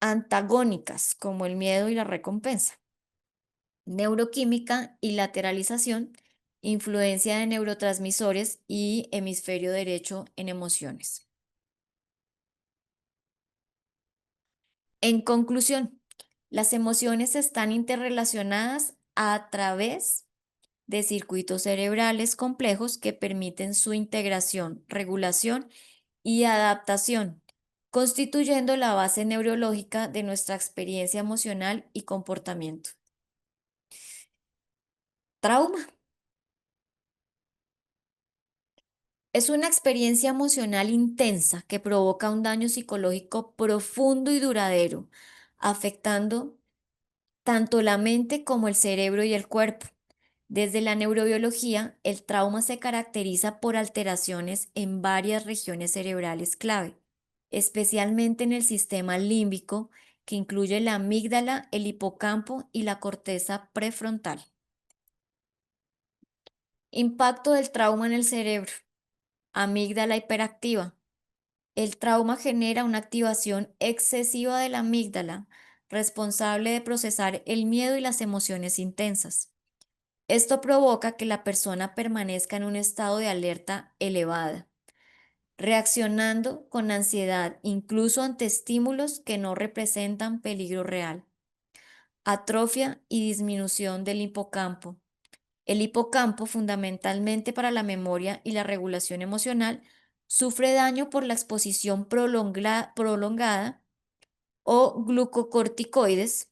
S1: antagónicas, como el miedo y la recompensa. Neuroquímica y lateralización, influencia de neurotransmisores y hemisferio derecho en emociones. En conclusión, las emociones están interrelacionadas a través de circuitos cerebrales complejos que permiten su integración, regulación y adaptación, constituyendo la base neurológica de nuestra experiencia emocional y comportamiento. Trauma. Es una experiencia emocional intensa que provoca un daño psicológico profundo y duradero, afectando tanto la mente como el cerebro y el cuerpo. Desde la neurobiología, el trauma se caracteriza por alteraciones en varias regiones cerebrales clave, especialmente en el sistema límbico, que incluye la amígdala, el hipocampo y la corteza prefrontal. Impacto del trauma en el cerebro. Amígdala hiperactiva. El trauma genera una activación excesiva de la amígdala, responsable de procesar el miedo y las emociones intensas. Esto provoca que la persona permanezca en un estado de alerta elevada, reaccionando con ansiedad incluso ante estímulos que no representan peligro real. Atrofia y disminución del hipocampo. El hipocampo, fundamentalmente para la memoria y la regulación emocional, sufre daño por la exposición prolongada o glucocorticoides,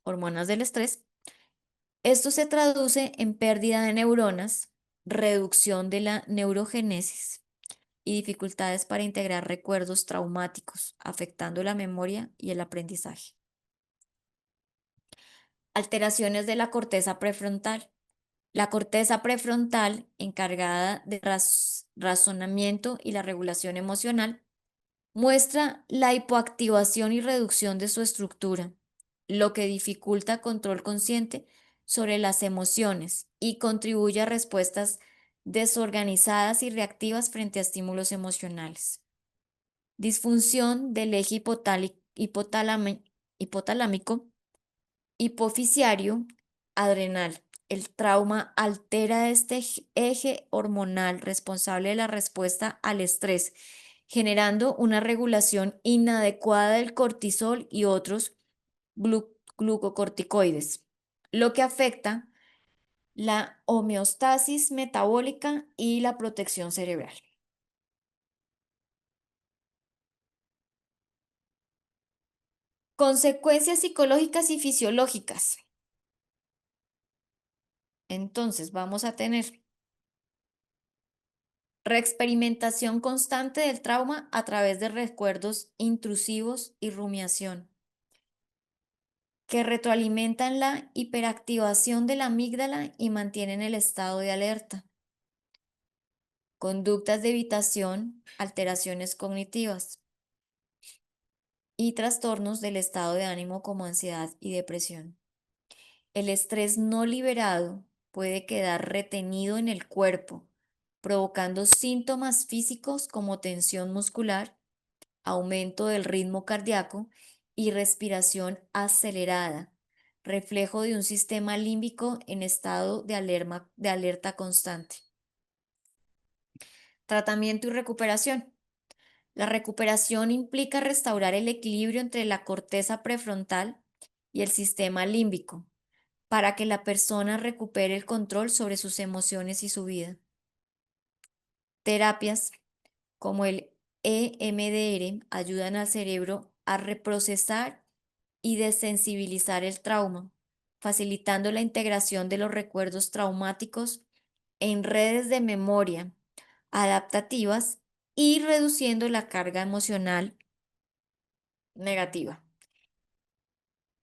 S1: hormonas del estrés. Esto se traduce en pérdida de neuronas, reducción de la neurogénesis y dificultades para integrar recuerdos traumáticos, afectando la memoria y el aprendizaje. Alteraciones de la corteza prefrontal. La corteza prefrontal, encargada de razonamiento y la regulación emocional, muestra la hipoactivación y reducción de su estructura, lo que dificulta control consciente sobre las emociones y contribuye a respuestas desorganizadas y reactivas frente a estímulos emocionales. Disfunción del eje hipotalámico, hipoficiario, adrenal. El trauma altera este eje hormonal responsable de la respuesta al estrés, generando una regulación inadecuada del cortisol y otros glucocorticoides, lo que afecta la homeostasis metabólica y la protección cerebral. Consecuencias psicológicas y fisiológicas. Entonces, vamos a tener reexperimentación constante del trauma a través de recuerdos intrusivos y rumiación, que retroalimentan la hiperactivación de la amígdala y mantienen el estado de alerta. Conductas de evitación, alteraciones cognitivas y trastornos del estado de ánimo como ansiedad y depresión. El estrés no liberado puede quedar retenido en el cuerpo, provocando síntomas físicos como tensión muscular, aumento del ritmo cardíaco y respiración acelerada, reflejo de un sistema límbico en estado de alerta constante. Tratamiento y recuperación. La recuperación implica restaurar el equilibrio entre la corteza prefrontal y el sistema límbico para que la persona recupere el control sobre sus emociones y su vida. Terapias como el EMDR ayudan al cerebro a reprocesar y desensibilizar el trauma, facilitando la integración de los recuerdos traumáticos en redes de memoria adaptativas y reduciendo la carga emocional negativa.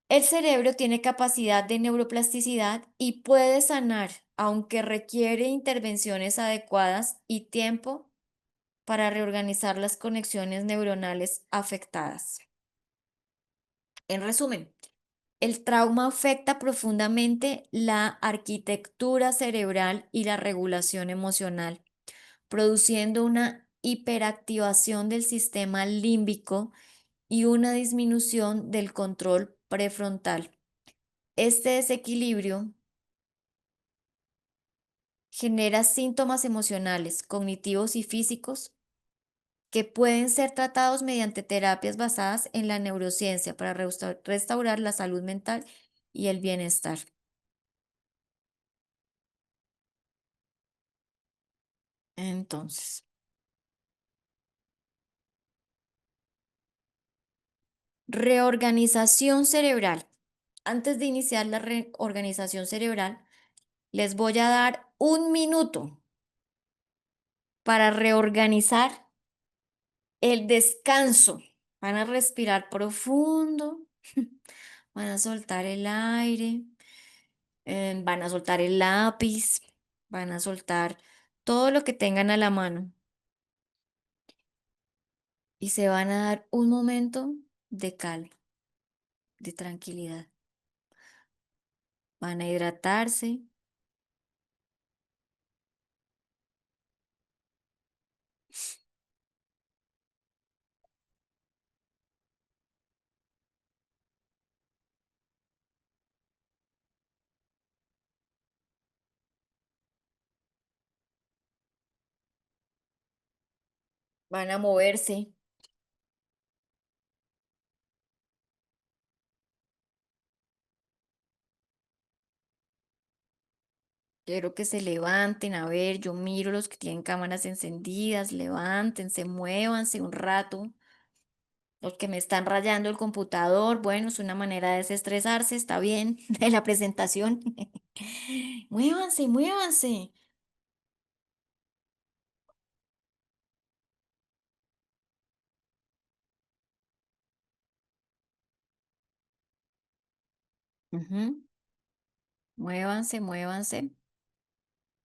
S1: El cerebro tiene capacidad de neuroplasticidad y puede sanar, aunque requiere intervenciones adecuadas y tiempo para reorganizar las conexiones neuronales afectadas. En resumen, el trauma afecta profundamente la arquitectura cerebral y la regulación emocional, produciendo una hiperactivación del sistema límbico y una disminución del control prefrontal. Este desequilibrio genera síntomas emocionales, cognitivos y físicos que pueden ser tratados mediante terapias basadas en la neurociencia para restaurar la salud mental y el bienestar. Entonces, Reorganización cerebral. Antes de iniciar la reorganización cerebral, les voy a dar 1 minuto para reorganizar el descanso. Van a respirar profundo, van a soltar el aire, van a soltar el lápiz, van a soltar todo lo que tengan a la mano y se van a dar un momento de calma, de tranquilidad. Van a hidratarse. Van a moverse. Quiero que se levanten. A ver, yo miro los que tienen cámaras encendidas. Levántense, muévanse un rato. Los que me están rayando el computador, bueno, es una manera de desestresarse, está bien, de la presentación. Muévanse, muévanse. Ujú. Muévanse, muévanse.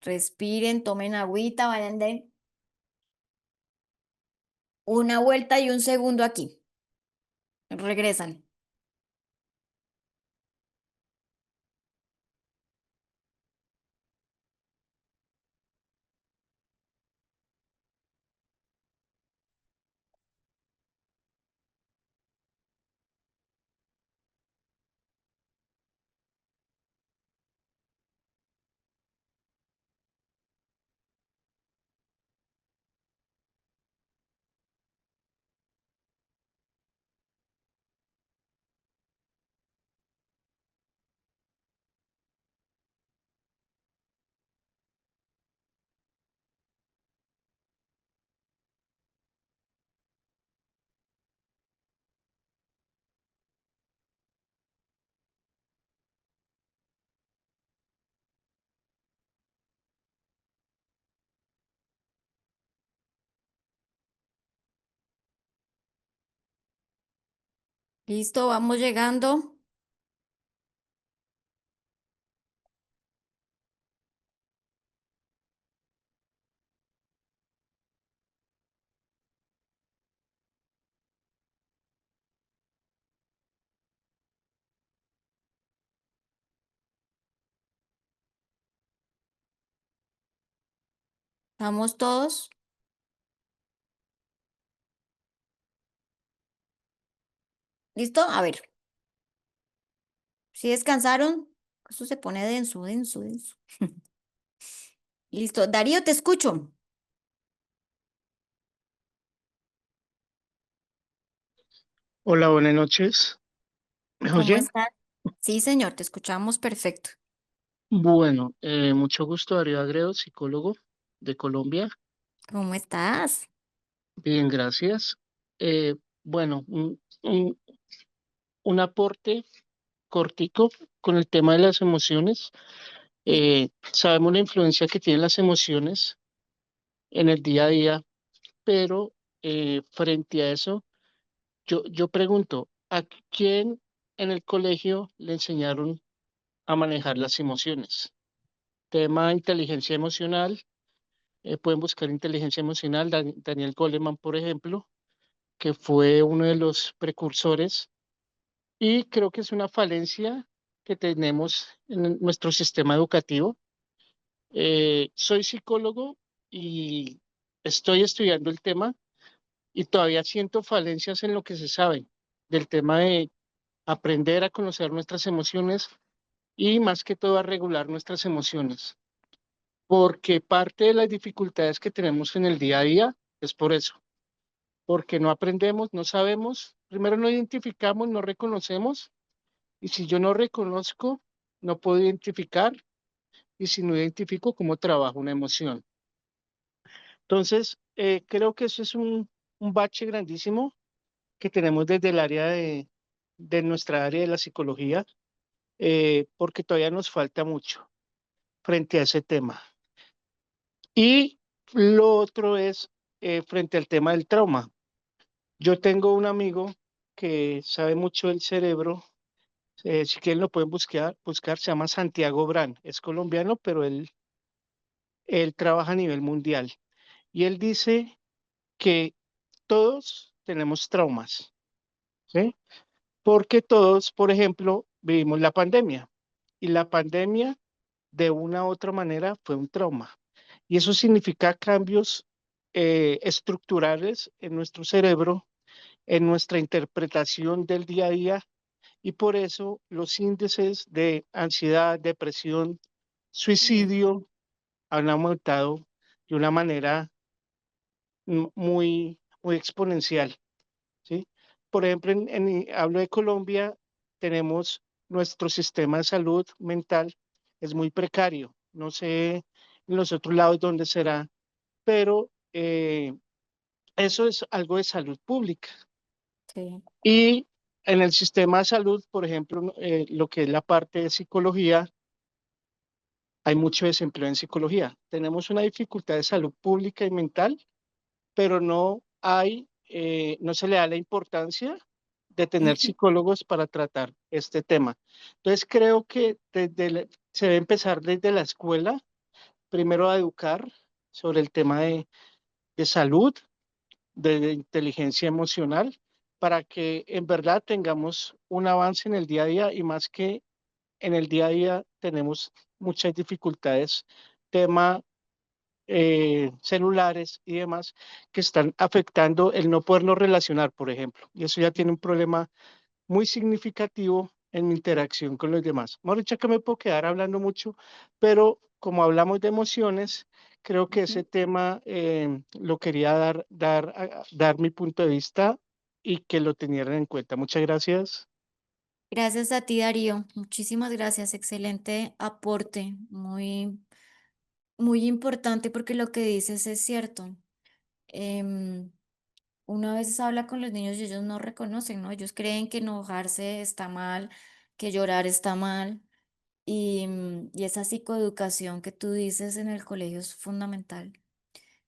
S1: Respiren, tomen agüita, vayan de una vuelta y un segundo aquí. Regresan. Listo, vamos llegando. ¿Vamos todos? ¿Listo? A ver, si descansaron, esto se pone denso, denso, denso. Listo, Darío, te escucho.
S11: Hola, buenas noches. ¿Me
S1: ¿Cómo
S11: oye?
S1: estás? Sí, señor, te escuchamos perfecto.
S11: Bueno, mucho gusto, Darío Agredo, psicólogo de Colombia.
S1: ¿Cómo estás?
S11: Bien, gracias. Bueno, un aporte cortico con el tema de las emociones. Sabemos la influencia que tienen las emociones en el día a día, pero frente a eso, yo pregunto, ¿a quién en el colegio le enseñaron a manejar las emociones? Tema inteligencia emocional. Pueden buscar inteligencia emocional. Daniel Goleman, por ejemplo, que fue uno de los precursores. Y creo que es una falencia que tenemos en nuestro sistema educativo. Soy psicólogo y estoy estudiando el tema y todavía siento falencias en lo que se sabe del tema de aprender a conocer nuestras emociones y más que todo a regular nuestras emociones, porque parte de las dificultades que tenemos en el día a día es por eso, porque no aprendemos, no sabemos, primero no identificamos, no reconocemos, y si yo no reconozco, no puedo identificar, y si no identifico, ¿cómo trabajo una emoción? Entonces, creo que eso es un bache grandísimo que tenemos desde el área de nuestra área de la psicología, porque todavía nos falta mucho frente a ese tema. Y lo otro es frente al tema del trauma. Yo tengo un amigo que sabe mucho del cerebro, si quieren lo pueden buscar, se llama Santiago Brand, es colombiano, pero él trabaja a nivel mundial. Y él dice que todos tenemos traumas, ¿sí? Porque todos, por ejemplo, vivimos la pandemia y la pandemia de una u otra manera fue un trauma. Y eso significa cambios estructurales en nuestro cerebro, en nuestra interpretación del día a día, y por eso los índices de ansiedad, depresión, suicidio han aumentado de una manera muy exponencial, ¿sí? Por ejemplo, hablo de Colombia, tenemos nuestro sistema de salud mental, es muy precario. No sé en los otros lados dónde será, pero eso es algo de salud pública.
S1: Sí.
S11: Y en el sistema de salud, por ejemplo, lo que es la parte de psicología, hay mucho desempleo en psicología. Tenemos una dificultad de salud pública y mental, pero no se le da la importancia de tener psicólogos para tratar este tema. Entonces creo que se debe empezar desde la escuela, primero a educar sobre el tema de salud, de inteligencia emocional, para que en verdad tengamos un avance en el día a día, y más que en el día a día tenemos muchas dificultades, tema celulares y demás, que están afectando el no podernos relacionar, por ejemplo. Y eso ya tiene un problema muy significativo en mi interacción con los demás. Mauricio, que me puedo quedar hablando mucho, pero como hablamos de emociones, creo que ese tema lo quería dar mi punto de vista y que lo tenieran en cuenta. Muchas gracias.
S1: Gracias a ti, Darío. Muchísimas gracias. Excelente aporte. Muy importante porque lo que dices es cierto. Em, Uno a veces habla con los niños y ellos no reconocen, ¿no? Ellos creen que enojarse está mal, que llorar está mal. Y esa psicoeducación que tú dices en el colegio es fundamental.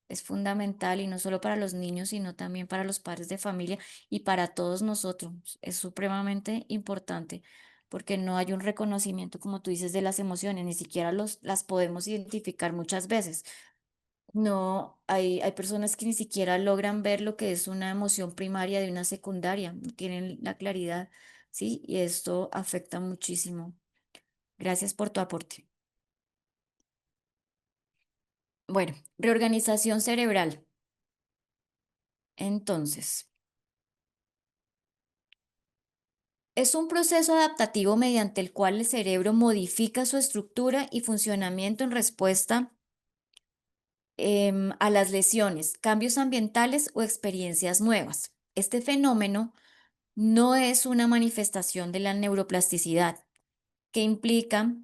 S1: Es fundamental y no solo para los niños, sino también para los padres de familia y para todos nosotros. Es supremamente importante porque no hay un reconocimiento, como tú dices, de las emociones, ni siquiera las podemos identificar muchas veces. No, hay personas que ni siquiera logran ver lo que es una emoción primaria de una secundaria, no tienen la claridad, ¿sí? Y esto afecta muchísimo. Gracias por tu aporte. Bueno, reorganización cerebral. Entonces, es un proceso adaptativo mediante el cual el cerebro modifica su estructura y funcionamiento en respuesta a las lesiones, cambios ambientales o experiencias nuevas. Este fenómeno no es una manifestación de la neuroplasticidad, que implica,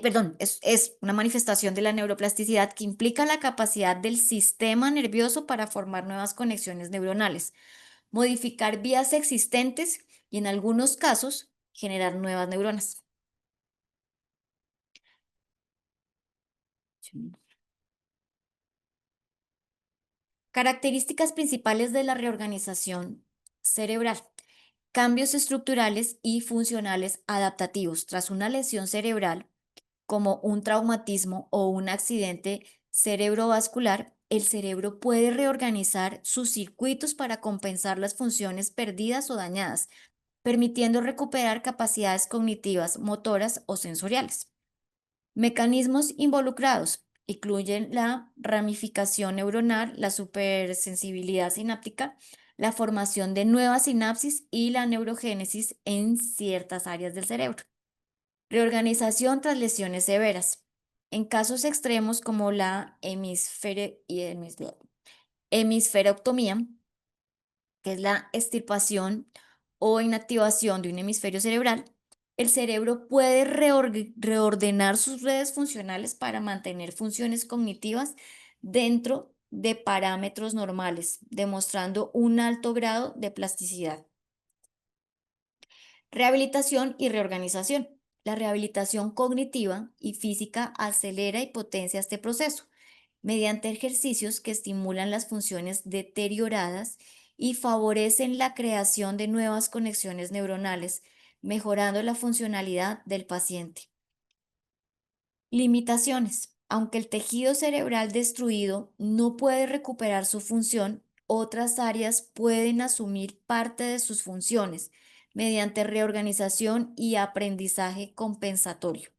S1: perdón, es una manifestación de la neuroplasticidad que implica la capacidad del sistema nervioso para formar nuevas conexiones neuronales, modificar vías existentes y en algunos casos generar nuevas neuronas. Sí. Características principales de la reorganización cerebral. Cambios estructurales y funcionales adaptativos tras una lesión cerebral, como un traumatismo o un accidente cerebrovascular. El cerebro puede reorganizar sus circuitos para compensar las funciones perdidas o dañadas, permitiendo recuperar capacidades cognitivas, motoras o sensoriales. Mecanismos involucrados incluyen la ramificación neuronal, la supersensibilidad sináptica, la formación de nuevas sinapsis y la neurogénesis en ciertas áreas del cerebro. Reorganización tras lesiones severas. En casos extremos como la hemisferectomía, que es la extirpación o inactivación de un hemisferio cerebral, el cerebro puede reordenar sus redes funcionales para mantener funciones cognitivas dentro de parámetros normales, demostrando un alto grado de plasticidad. Rehabilitación y reorganización. La rehabilitación cognitiva y física acelera y potencia este proceso mediante ejercicios que estimulan las funciones deterioradas y favorecen la creación de nuevas conexiones neuronales, mejorando la funcionalidad del paciente. Limitaciones. Aunque el tejido cerebral destruido no puede recuperar su función, otras áreas pueden asumir parte de sus funciones mediante reorganización y aprendizaje compensatorio.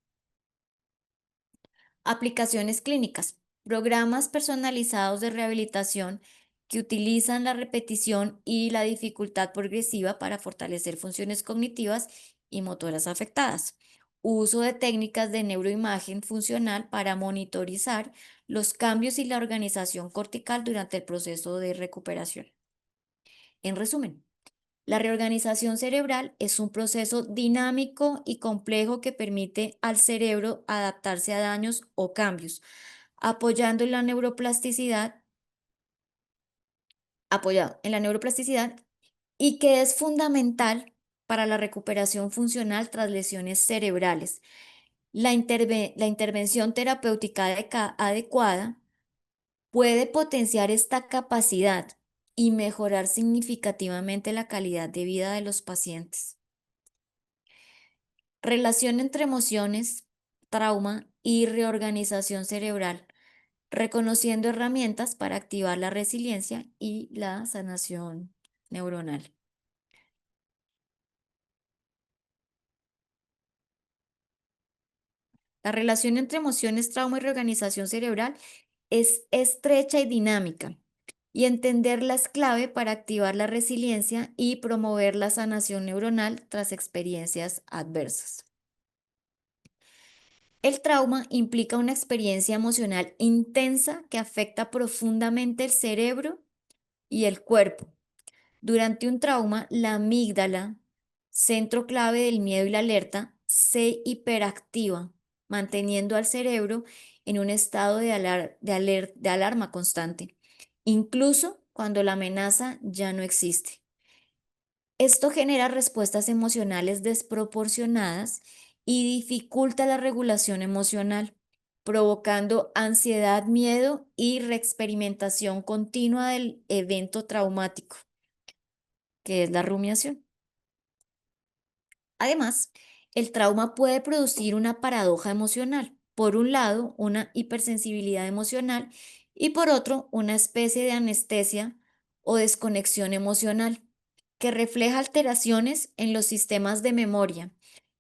S1: Aplicaciones clínicas. Programas personalizados de rehabilitación que utilizan la repetición y la dificultad progresiva para fortalecer funciones cognitivas y motoras afectadas. Uso de técnicas de neuroimagen funcional para monitorizar los cambios y la organización cortical durante el proceso de recuperación. En resumen, la reorganización cerebral es un proceso dinámico y complejo que permite al cerebro adaptarse a daños o cambios, apoyando en la neuroplasticidad, apoyado en la neuroplasticidad y que es fundamental para la recuperación funcional tras lesiones cerebrales. La intervención terapéutica adecuada puede potenciar esta capacidad y mejorar significativamente la calidad de vida de los pacientes. Relación entre emociones, trauma y reorganización cerebral, reconociendo herramientas para activar la resiliencia y la sanación neuronal. La relación entre emociones, trauma y reorganización cerebral es estrecha y dinámica, y entenderla es clave para activar la resiliencia y promover la sanación neuronal tras experiencias adversas. El trauma implica una experiencia emocional intensa que afecta profundamente el cerebro y el cuerpo. Durante un trauma, la amígdala, centro clave del miedo y la alerta, se hiperactiva, manteniendo al cerebro en un estado de alarma constante, incluso cuando la amenaza ya no existe. Esto genera respuestas emocionales desproporcionadas y dificulta la regulación emocional, provocando ansiedad, miedo y reexperimentación continua del evento traumático, que es la rumiación. Además, el trauma puede producir una paradoja emocional. Por un lado, una hipersensibilidad emocional y por otro, una especie de anestesia o desconexión emocional que refleja alteraciones en los sistemas de memoria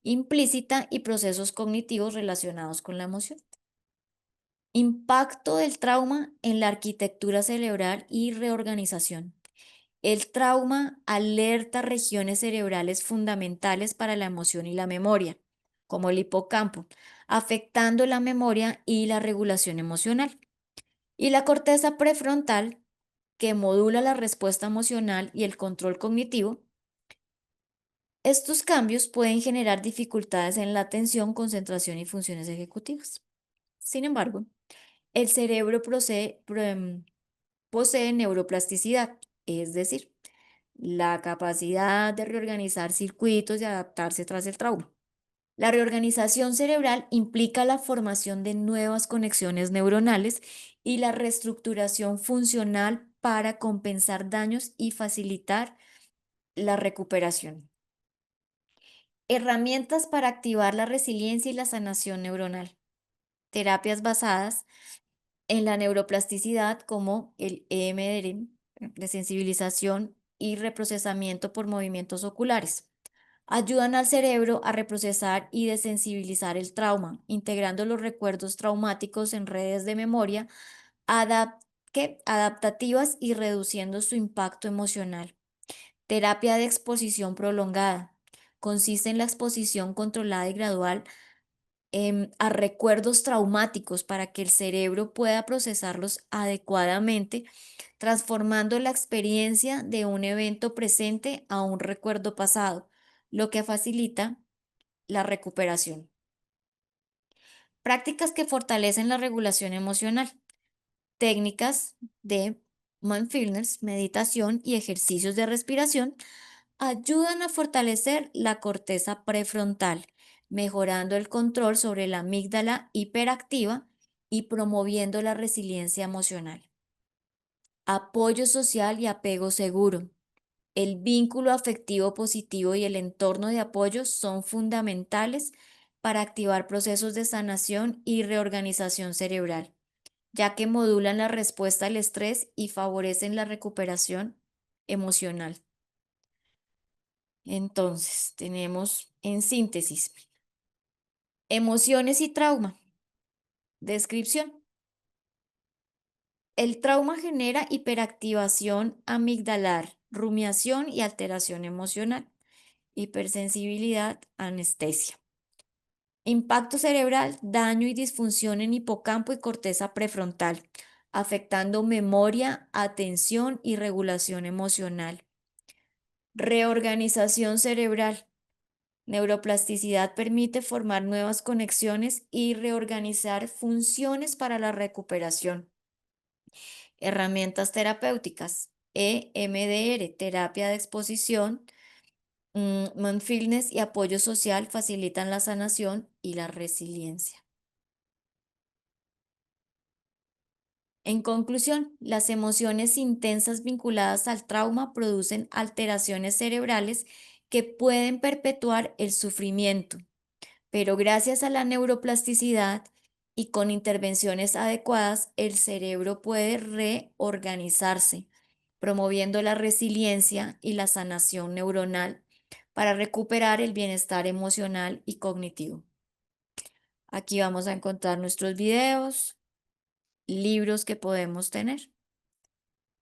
S1: implícita y procesos cognitivos relacionados con la emoción. Impacto del trauma en la arquitectura cerebral y reorganización. El trauma alerta regiones cerebrales fundamentales para la emoción y la memoria, como el hipocampo, afectando la memoria y la regulación emocional. Y la corteza prefrontal, que modula la respuesta emocional y el control cognitivo. Estos cambios pueden generar dificultades en la atención, concentración y funciones ejecutivas. Sin embargo, el cerebro posee neuroplasticidad, es decir, la capacidad de reorganizar circuitos y adaptarse tras el trauma. La reorganización cerebral implica la formación de nuevas conexiones neuronales y la reestructuración funcional para compensar daños y facilitar la recuperación. Herramientas para activar la resiliencia y la sanación neuronal. Terapias basadas en la neuroplasticidad como el EMDR, de sensibilización y reprocesamiento por movimientos oculares. Ayudan al cerebro a reprocesar y desensibilizar el trauma, integrando los recuerdos traumáticos en redes de memoria adaptativas y reduciendo su impacto emocional. Terapia de exposición prolongada. Consiste en la exposición controlada y gradual a recuerdos traumáticos para que el cerebro pueda procesarlos adecuadamente, transformando la experiencia de un evento presente a un recuerdo pasado, lo que facilita la recuperación. Prácticas que fortalecen la regulación emocional. técnicas de mindfulness, meditación y ejercicios de respiración ayudan a fortalecer la corteza prefrontal, mejorando el control sobre la amígdala hiperactiva y promoviendo la resiliencia emocional. Apoyo social y apego seguro. El vínculo afectivo positivo y el entorno de apoyo son fundamentales para activar procesos de sanación y reorganización cerebral, ya que modulan la respuesta al estrés y favorecen la recuperación emocional. Entonces, tenemos en síntesis, emociones y trauma. Descripción. El trauma genera hiperactivación amigdalar, rumiación y alteración emocional, hipersensibilidad, anestesia. Impacto cerebral, daño y disfunción en hipocampo y corteza prefrontal, afectando memoria, atención y regulación emocional. Reorganización cerebral. Neuroplasticidad permite formar nuevas conexiones y reorganizar funciones para la recuperación. Herramientas terapéuticas. EMDR, terapia de exposición, mindfulness y apoyo social facilitan la sanación y la resiliencia. En conclusión, las emociones intensas vinculadas al trauma producen alteraciones cerebrales que pueden perpetuar el sufrimiento, pero gracias a la neuroplasticidad y con intervenciones adecuadas, el cerebro puede reorganizarse, promoviendo la resiliencia y la sanación neuronal para recuperar el bienestar emocional y cognitivo. Aquí vamos a encontrar nuestros videos, libros que podemos tener.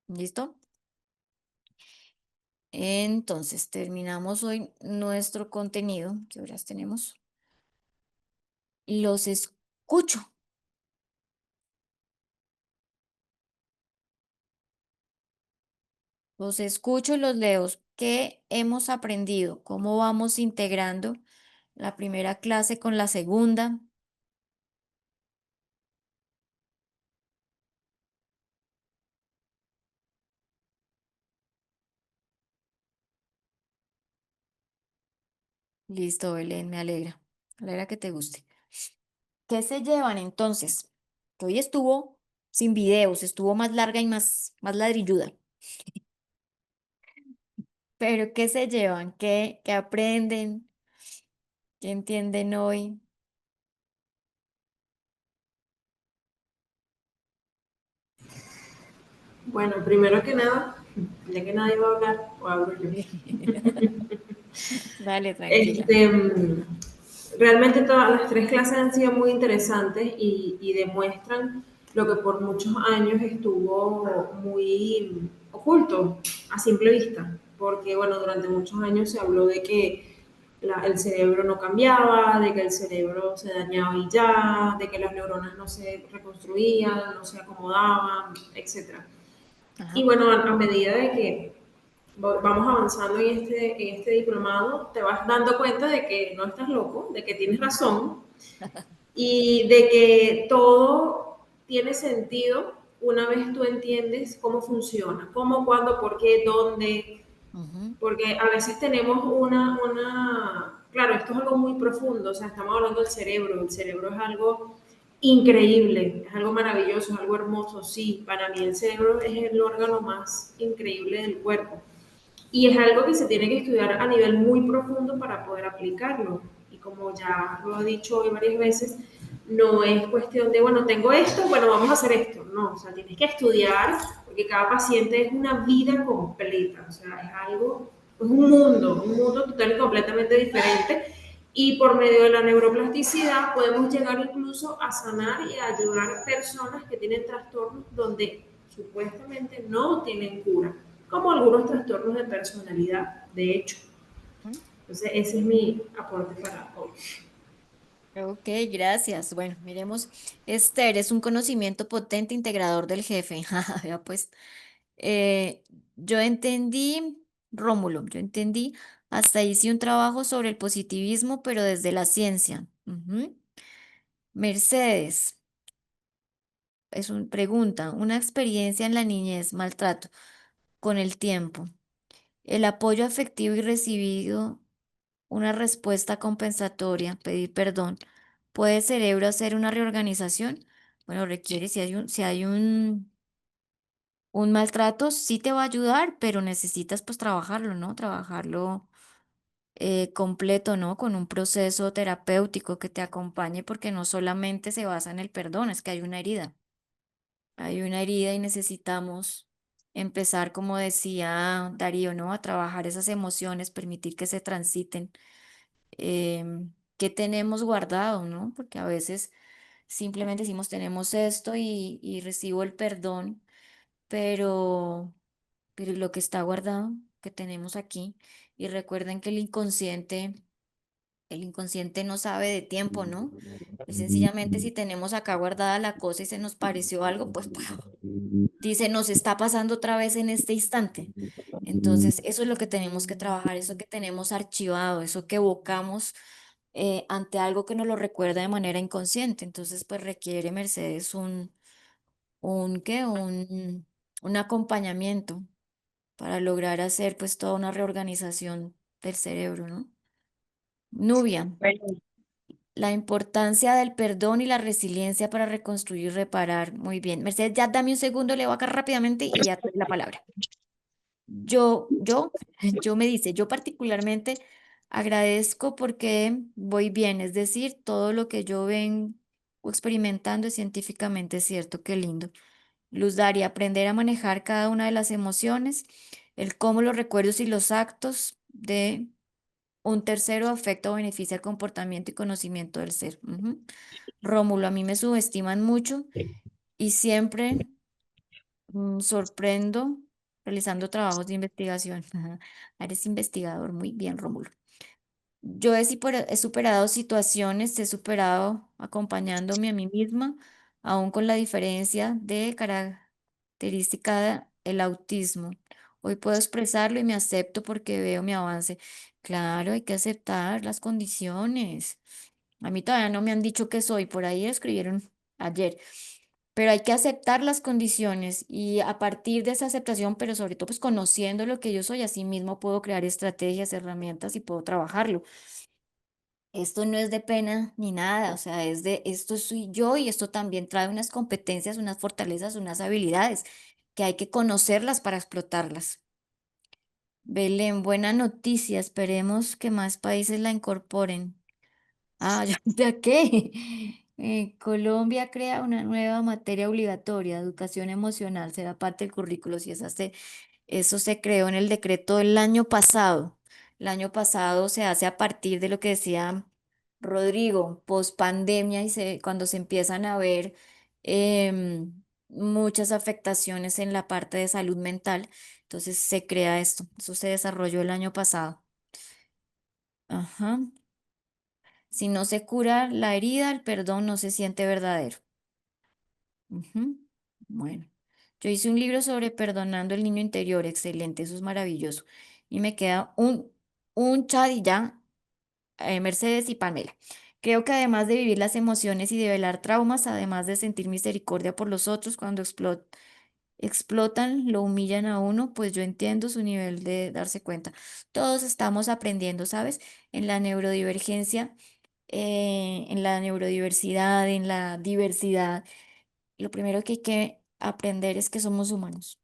S1: ¿Listo? Entonces, terminamos hoy nuestro contenido. ¿Qué horas tenemos? Los escucho. Los escucho y los leo. ¿Qué hemos aprendido? ¿Cómo vamos integrando la primera clase con la segunda? Listo, Belén, me alegra. Me alegra que te guste. ¿Qué se llevan entonces? Que hoy estuvo sin videos, estuvo más larga y más ladrilluda. Pero ¿qué se llevan? ¿Qué aprenden? ¿Qué entienden hoy?
S2: Bueno, primero que nada, ya que nadie va a hablar, o hablo yo.
S1: Dale, tranquila.
S2: Realmente todas las tres clases han sido muy interesantes y demuestran lo que por muchos años estuvo muy oculto a simple vista, porque bueno, durante muchos años se habló de que el cerebro no cambiaba, de que el cerebro se dañaba y ya, de que las neuronas no se reconstruían, no se acomodaban, etc.
S1: Ajá.
S2: Y bueno, a medida de que vamos avanzando en este diplomado, te vas dando cuenta de que no estás loco, de que tienes razón y de que todo tiene sentido una vez tú entiendes cómo funciona, cómo, cuándo, por qué, dónde,
S1: Ujú.
S2: porque a veces tenemos claro, esto es algo muy profundo, o sea, estamos hablando del cerebro, el cerebro es algo increíble, es algo maravilloso, es algo hermoso, sí, para mí el cerebro es el órgano más increíble del cuerpo. Y es algo que se tiene que estudiar a nivel muy profundo para poder aplicarlo. Y como ya lo he dicho hoy varias veces, no es cuestión de, bueno, tengo esto, bueno, vamos a hacer esto. No, o sea, tienes que estudiar porque cada paciente es una vida completa. O sea, es algo, es un mundo total y completamente diferente. Y por medio de la neuroplasticidad podemos llegar incluso a sanar y a ayudar a personas que tienen trastornos donde supuestamente no tienen cura, como algunos trastornos de personalidad, de hecho. Entonces, ese es mi aporte para hoy.
S1: Ok, gracias. Bueno, miremos. Esther es un conocimiento potente integrador del jefe. Vea, pues, eh, yo entendí, Rómulo, yo entendí, hasta hice un trabajo sobre el positivismo, pero desde la ciencia. Ujú. Mercedes, pregunta, una experiencia en la niñez, maltrato, con el tiempo, el apoyo afectivo y recibido, una respuesta compensatoria, pedir perdón, ¿puede el cerebro hacer una reorganización? Bueno, requiere, si hay un maltrato, sí te va a ayudar, pero necesitas pues trabajarlo, ¿no? Trabajarlo completo, ¿no? Con un proceso terapéutico que te acompañe, porque no solamente se basa en el perdón, es que hay una herida. Hay una herida y necesitamos empezar, como decía Darío, ¿no? A trabajar esas emociones, permitir que se transiten. ¿Qué tenemos guardado, no? Porque a veces simplemente decimos tenemos esto y recibo el perdón, pero, pero lo que está guardado, que tenemos aquí. Y recuerden que el inconsciente no sabe de tiempo, ¿no? Sencillamente si tenemos acá guardada la cosa y se nos pareció algo, pues dice, nos está pasando otra vez en este instante. Entonces, eso es lo que tenemos que trabajar, eso que tenemos archivado, eso que evocamos ante algo que nos lo recuerda de manera inconsciente. Entonces, pues requiere Mercedes ¿qué? Un acompañamiento para lograr hacer pues toda una reorganización del cerebro, ¿no? Nubia,
S8: Bueno,
S1: la importancia del perdón y la resiliencia para reconstruir y reparar. Muy bien. Mercedes, ya dame un segundo, le voy acá rápidamente y ya te doy la palabra. Yo me dice, yo particularmente agradezco porque voy bien, es decir, todo lo que yo vengo experimentando es científicamente cierto, qué lindo. Luz Daria, aprender a manejar cada una de las emociones, el cómo los recuerdos y los actos de un tercero afecta o beneficia el comportamiento y conocimiento del ser. Ujú. Rómulo, a mí me subestiman mucho y siempre sorprendo realizando trabajos de investigación. Ajá. Eres investigador, muy bien, Rómulo. Yo he superado situaciones, he superado acompañándome a mí misma, aún con la diferencia de característica del autismo. Hoy puedo expresarlo y me acepto porque veo mi avance. Claro, hay que aceptar las condiciones. A mí todavía no me han dicho qué soy, por ahí escribieron ayer, pero hay que aceptar las condiciones y a partir de esa aceptación, pero sobre todo pues conociendo lo que yo soy, así mismo puedo crear estrategias, herramientas y puedo trabajarlo. Esto no es de pena ni nada, o sea, esto soy yo y esto también trae unas competencias, unas fortalezas, unas habilidades que hay que conocerlas para explotarlas. Belén, buena noticia, esperemos que más países la incorporen. Ah, ¿ya qué? Colombia crea una nueva materia obligatoria, educación emocional, será parte del currículo, si es así. Eso se creó en el decreto del año pasado. El año pasado se hace a partir de lo que decía Rodrigo, post pandemia y cuando se empiezan a ver muchas afectaciones en la parte de salud mental. Entonces se crea esto. Eso se desarrolló el año pasado. Ajá. Si no se cura la herida, el perdón no se siente verdadero. Ujú. Bueno, yo hice un libro sobre perdonando el niño interior, excelente, eso es maravilloso. Y me queda un chat y ya, Mercedes y Pamela. Creo que además de vivir las emociones y de velar traumas, además de sentir misericordia por los otros cuando explotan, lo humillan a uno, pues yo entiendo su nivel de darse cuenta. Todos estamos aprendiendo, ¿sabes? En la neurodivergencia, en la neurodiversidad, en la diversidad. Lo primero que hay que aprender es que somos humanos.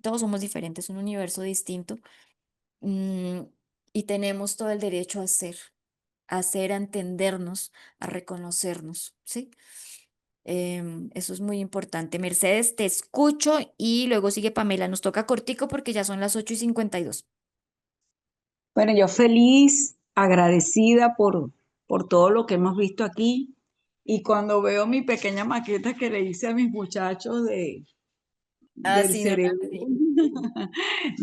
S1: Todos somos diferentes, un universo distinto, mm, y tenemos todo el derecho a ser, a entendernos, a reconocernos, ¿sí? Eso es muy importante. Mercedes, te escucho y luego sigue Pamela. Nos toca cortico porque ya son las 8:52.
S6: Bueno, yo feliz, agradecida por todo lo que hemos visto aquí. Y cuando veo mi pequeña maqueta que le hice a mis muchachos
S1: Ah,
S6: del
S1: sí, no la
S6: cerebro,
S1: vi.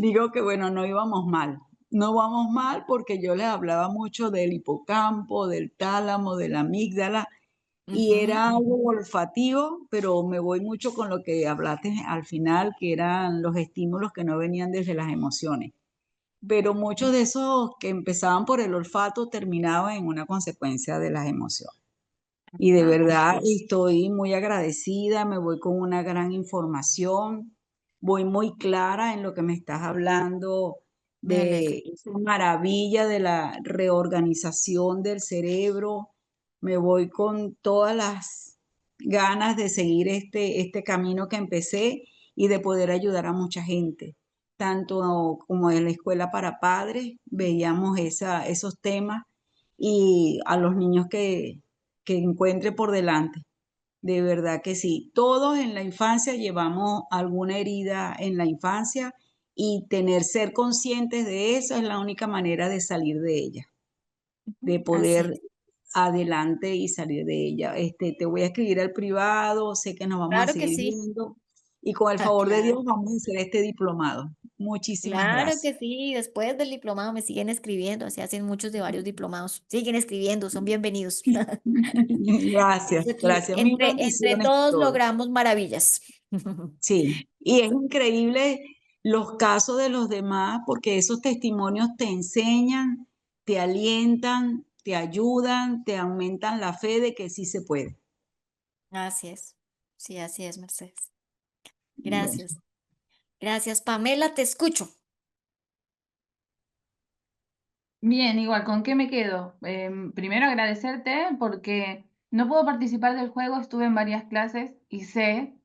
S6: digo que bueno, no íbamos mal. No vamos mal porque yo les hablaba mucho del hipocampo, del tálamo, de la amígdala, y
S1: Ujú.
S6: era algo olfativo, pero me voy mucho con lo que hablaste al final, que eran los estímulos que no venían desde las emociones. Pero muchos de esos que empezaban por el olfato terminaban en una consecuencia de las emociones. Y de
S3: Ajá.
S6: verdad estoy muy agradecida, me voy con una gran información, voy muy clara en lo que me estás hablando
S1: Me alegra.
S6: de esa maravilla de la reorganización del cerebro, me voy con todas las ganas de seguir este camino que empecé y de poder ayudar a mucha gente, tanto como en la escuela para padres, veíamos esos temas y a los niños que encuentre por delante. De verdad que sí. Todos en la infancia llevamos alguna herida en la infancia y ser conscientes de eso es la única manera de salir de ella, de
S1: Así
S6: poder
S1: es.
S6: adelante y salir de ella. Te voy a escribir al privado, sé que nos vamos a
S1: Claro que
S6: seguir
S1: sí.
S6: viendo y con el
S1: Ah,
S6: favor de
S1: claro.
S6: Dios vamos a hacer este diplomado. Muchísimas
S1: Claro
S6: gracias.
S1: que sí. Después del diplomado me siguen escribiendo. Se hacen muchos de varios diplomados. Siguen escribiendo, son bienvenidos.
S6: Gracias,
S1: Aquí,
S6: gracias. Mil
S1: entre
S6: bendiciones a
S1: todos
S6: todos.
S1: logramos maravillas.
S6: Sí, y es increíble los casos de los demás porque esos testimonios te enseñan, te alientan, te ayudan, te aumentan la fe de que sí se puede.
S1: Así es. Sí, así es, Mercedes.
S6: Bueno,
S1: Gracias. Gracias, Pamela, te escucho.
S3: Bien, igual, ¿con qué me quedo? Primero agradecerte porque no puedo participar del juego, estuve en varias clases y sé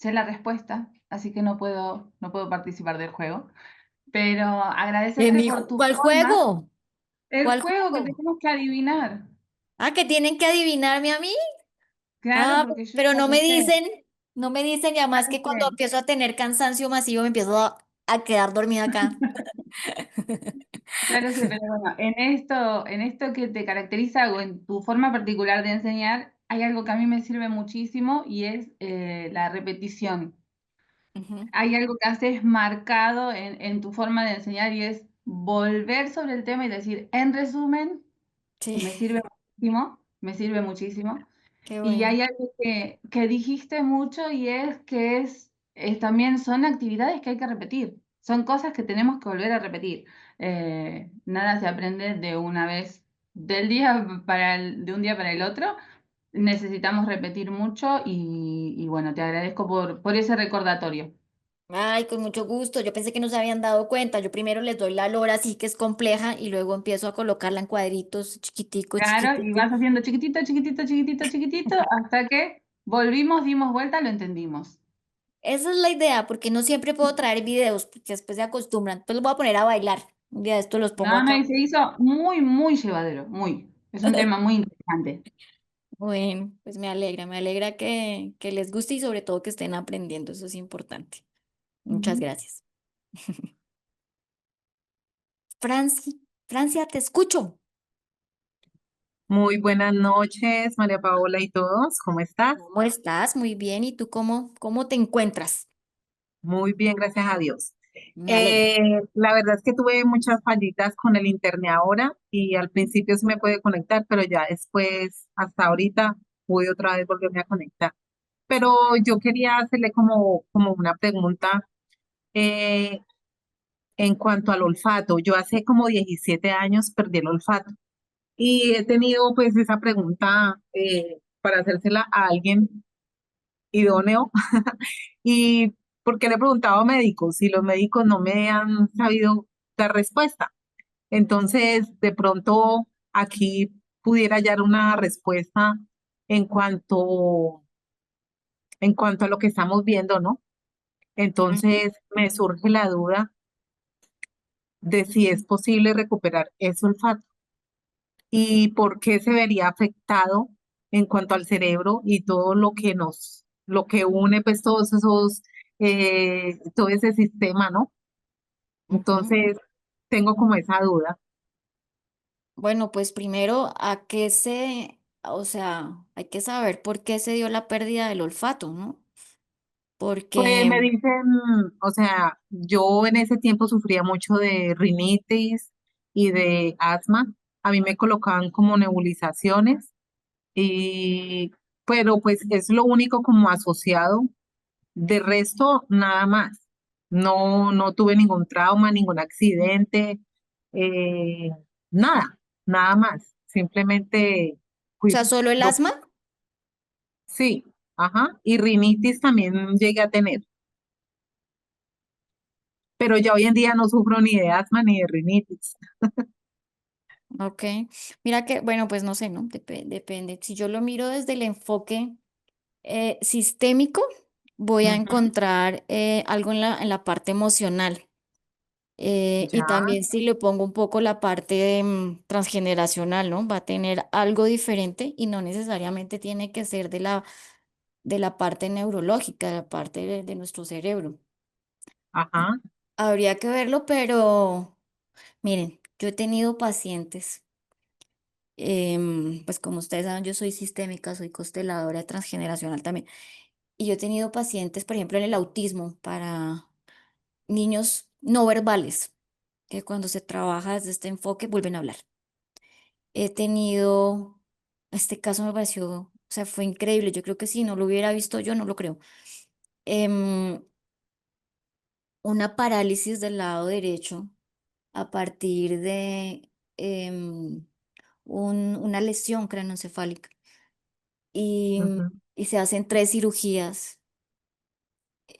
S3: la respuesta, así que no puedo participar del juego. Pero agradecerte por tu
S1: ¿Cuál
S3: forma,
S1: juego?
S3: el
S1: ¿Cuál
S3: juego que
S1: juego?
S3: tenemos que adivinar.
S1: Ah, que tienen que adivinarme a mí.
S3: Claro,
S1: Ah,
S3: porque yo
S1: pero
S3: ya lo sé,
S1: no me dicen, y
S3: ya
S1: además
S3: lo
S1: que cuando
S3: sé.
S1: empiezo a tener cansancio masivo me empiezo a quedar dormida acá.
S3: Ya lo sé, pero bueno, en esto que te caracteriza o en tu forma particular de enseñar, hay algo que a mí me sirve muchísimo y es la repetición.
S1: Ujú.
S3: Hay algo que haces marcado en tu forma de enseñar y es volver sobre el tema y decir, en resumen,
S1: Sí,
S3: me sirve muchísimo, me sirve muchísimo.
S1: qué
S3: Y
S1: bueno.
S3: hay algo que dijiste mucho y es que también son actividades que hay que repetir, son cosas que tenemos que volver a repetir. Nada se aprende de una vez, de un día para el otro. Necesitamos repetir mucho y bueno, te agradezco por ese recordatorio.
S1: Ay, con mucho gusto. Yo pensé que no se habían dado cuenta. Yo primero les doy la lora así que es compleja y luego empiezo a colocarla en cuadritos chiquitico,
S3: Claro, y
S1: chiquitico.
S3: vas haciendo chiquitito, chiquitito, chiquitito, chiquitito, hasta que volvimos, dimos vuelta, lo entendimos.
S1: Esa es la idea, porque no siempre puedo traer videos, porque después se acostumbran. Pues los voy a poner a bailar. Un día de esto los pongo
S3: No, no,
S1: acá.
S3: y se hizo muy, muy llevadero, muy. Es un tema muy interesante.
S1: Bueno, pues me alegra que les guste y sobre todo que estén aprendiendo, eso es importante. Muchas
S3: Ujú.
S1: gracias. Francia, Francia, te escucho.
S12: Muy buenas noches, María Paola y todos. ¿Cómo estás?
S1: ¿Cómo estás? Muy bien. ¿Y tú cómo te encuentras?
S12: Muy bien, gracias a Dios.
S1: Me alegra.
S12: La verdad es que tuve muchas fallitas con el internet ahora y al principio sí me pude conectar, pero ya después, hasta ahorita, pude otra vez volverme a conectar. Pero yo quería hacerle como una pregunta eh, en cuanto al olfato. Yo hace como 17 años perdí el olfato y he tenido pues esa pregunta para hacérsela a alguien idóneo. Y porque le he preguntado a médicos y los médicos no me han sabido dar respuesta. Entonces, de pronto aquí pudiera hallar una respuesta en cuanto a lo que estamos viendo, ¿no?
S1: Ujú,
S12: Entonces, me surge la duda de si es posible recuperar ese olfato y por qué se vería afectado en cuanto al cerebro y todo lo que une, pues todo ese sistema, ¿no?
S1: ujú.
S12: Entonces, tengo como esa duda.
S1: Bueno, pues primero, o sea, hay que saber por qué se dio la pérdida del olfato, ¿no?
S12: Pues me
S1: Porque,
S12: dicen, o sea, yo en ese tiempo sufría mucho de rinitis y de asma. A mí me colocaban como nebulizaciones y, pero pues es lo único como asociado. De resto, nada más. No, no tuve ningún trauma, ningún accidente, eh, nada, nada más. Simplemente
S1: o
S12: fui
S1: sea, solo el
S12: lo
S1: asma.
S12: Sí, ajá. Y rinitis también llegué a tener, pero ya hoy en día no sufro ni de asma ni de rinitis.
S1: Ok. Mira que, bueno, pues no sé, ¿no? Depende. Si yo lo miro desde el enfoque sistémico, voy a
S12: Ujú,
S1: encontrar algo en la parte emocional. Y
S12: ya,
S1: también si le pongo un poco la parte transgeneracional, ¿no? Va a tener algo diferente y no necesariamente tiene que ser de la parte neurológica, de la parte de nuestro cerebro.
S12: ajá,
S1: Habría que verlo, pero miren, yo he tenido pacientes, pues como ustedes saben, yo soy sistémica, soy consteladora transgeneracional también, y yo he tenido pacientes, por ejemplo, en el autismo para niños no verbales, que cuando se trabaja desde este enfoque vuelven a hablar. He tenido, este caso me pareció, o sea, fue increíble, yo creo que si no lo hubiera visto yo, no lo creo. Em, una parálisis del lado derecho a partir de una lesión craneoencefálica y,
S12: ujú,
S1: y se hacen 3 cirugías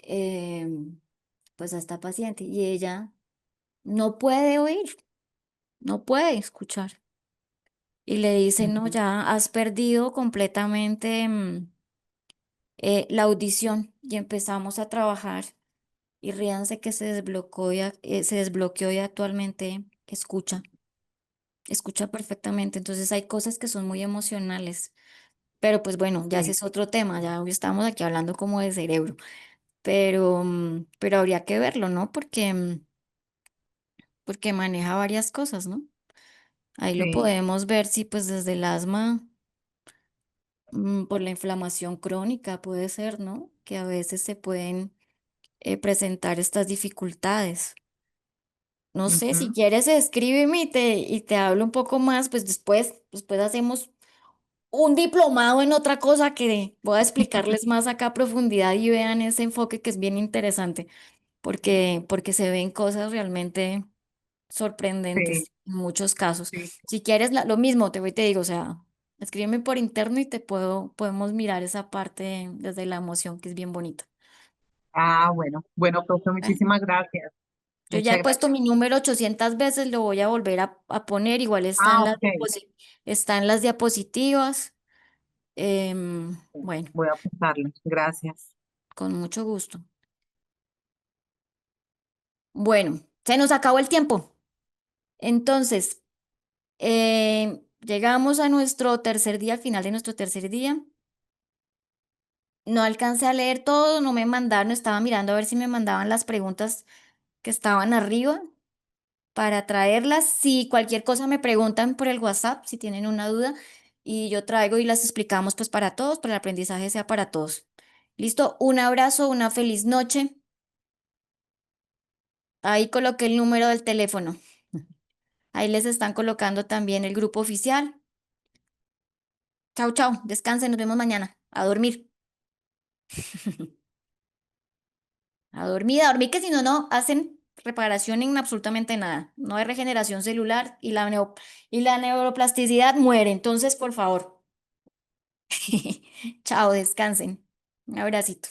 S1: em, pues a esta paciente y ella no puede oír, no puede escuchar. Y le dicen, no,
S12: ujú,
S1: ya has perdido completamente la audición y empezamos a trabajar y ríanse que se desbloqueó y actualmente escucha perfectamente. Entonces hay cosas que son muy emocionales, pero pues bueno, ya ese
S12: sí,
S1: es otro tema, ya hoy estamos aquí hablando como de cerebro, pero habría que verlo, ¿no? Porque maneja varias cosas, ¿no? Ahí lo
S12: sí,
S1: podemos ver si pues desde el asma, por la inflamación crónica puede ser, ¿no? Que a veces se pueden presentar estas dificultades. No sé, si
S12: ujú,
S1: quieres escríbeme y te hablo un poco más, pues después hacemos un diplomado en otra cosa que voy a explicarles más acá a profundidad y vean ese enfoque que es bien interesante, porque se ven cosas realmente
S12: sí,
S1: sorprendentes en muchos casos.
S12: sí.
S1: Si quieres lo mismo, te voy y te digo, o sea, escríbeme por interno y podemos mirar esa parte desde la emoción que es bien bonita.
S12: Ah, bueno, bueno, profe,
S1: ¿Eh?
S12: muchísimas gracias.
S1: Yo ya
S12: Muchas
S1: he puesto
S12: gracias.
S1: mi número 800 veces, lo voy a volver a poner, igual
S12: Ah, ok.
S1: está en las diapositivas. Bueno,
S12: Voy a apuntarlo. Gracias.
S1: con mucho gusto. Bueno, se nos acabó el tiempo. Entonces, llegamos a nuestro tercer día, al final de nuestro tercer día. No alcancé a leer todo, no me mandaron, estaba mirando a ver si me mandaban las preguntas que estaban arriba para traerlas. Si cualquier cosa me preguntan por el WhatsApp, si tienen una duda, y yo traigo y las explicamos pues para todos, para el aprendizaje sea para todos. Listo, un abrazo, una feliz noche. Ahí coloqué el número del teléfono. Ahí les están colocando también el grupo oficial. Chau, chau, descansen, nos vemos mañana. A dormir. A dormir que si no, no hacen reparación en absolutamente nada. No hay regeneración celular y y la neuroplasticidad muere. Entonces, por favor. Chao, descansen. Un abracito.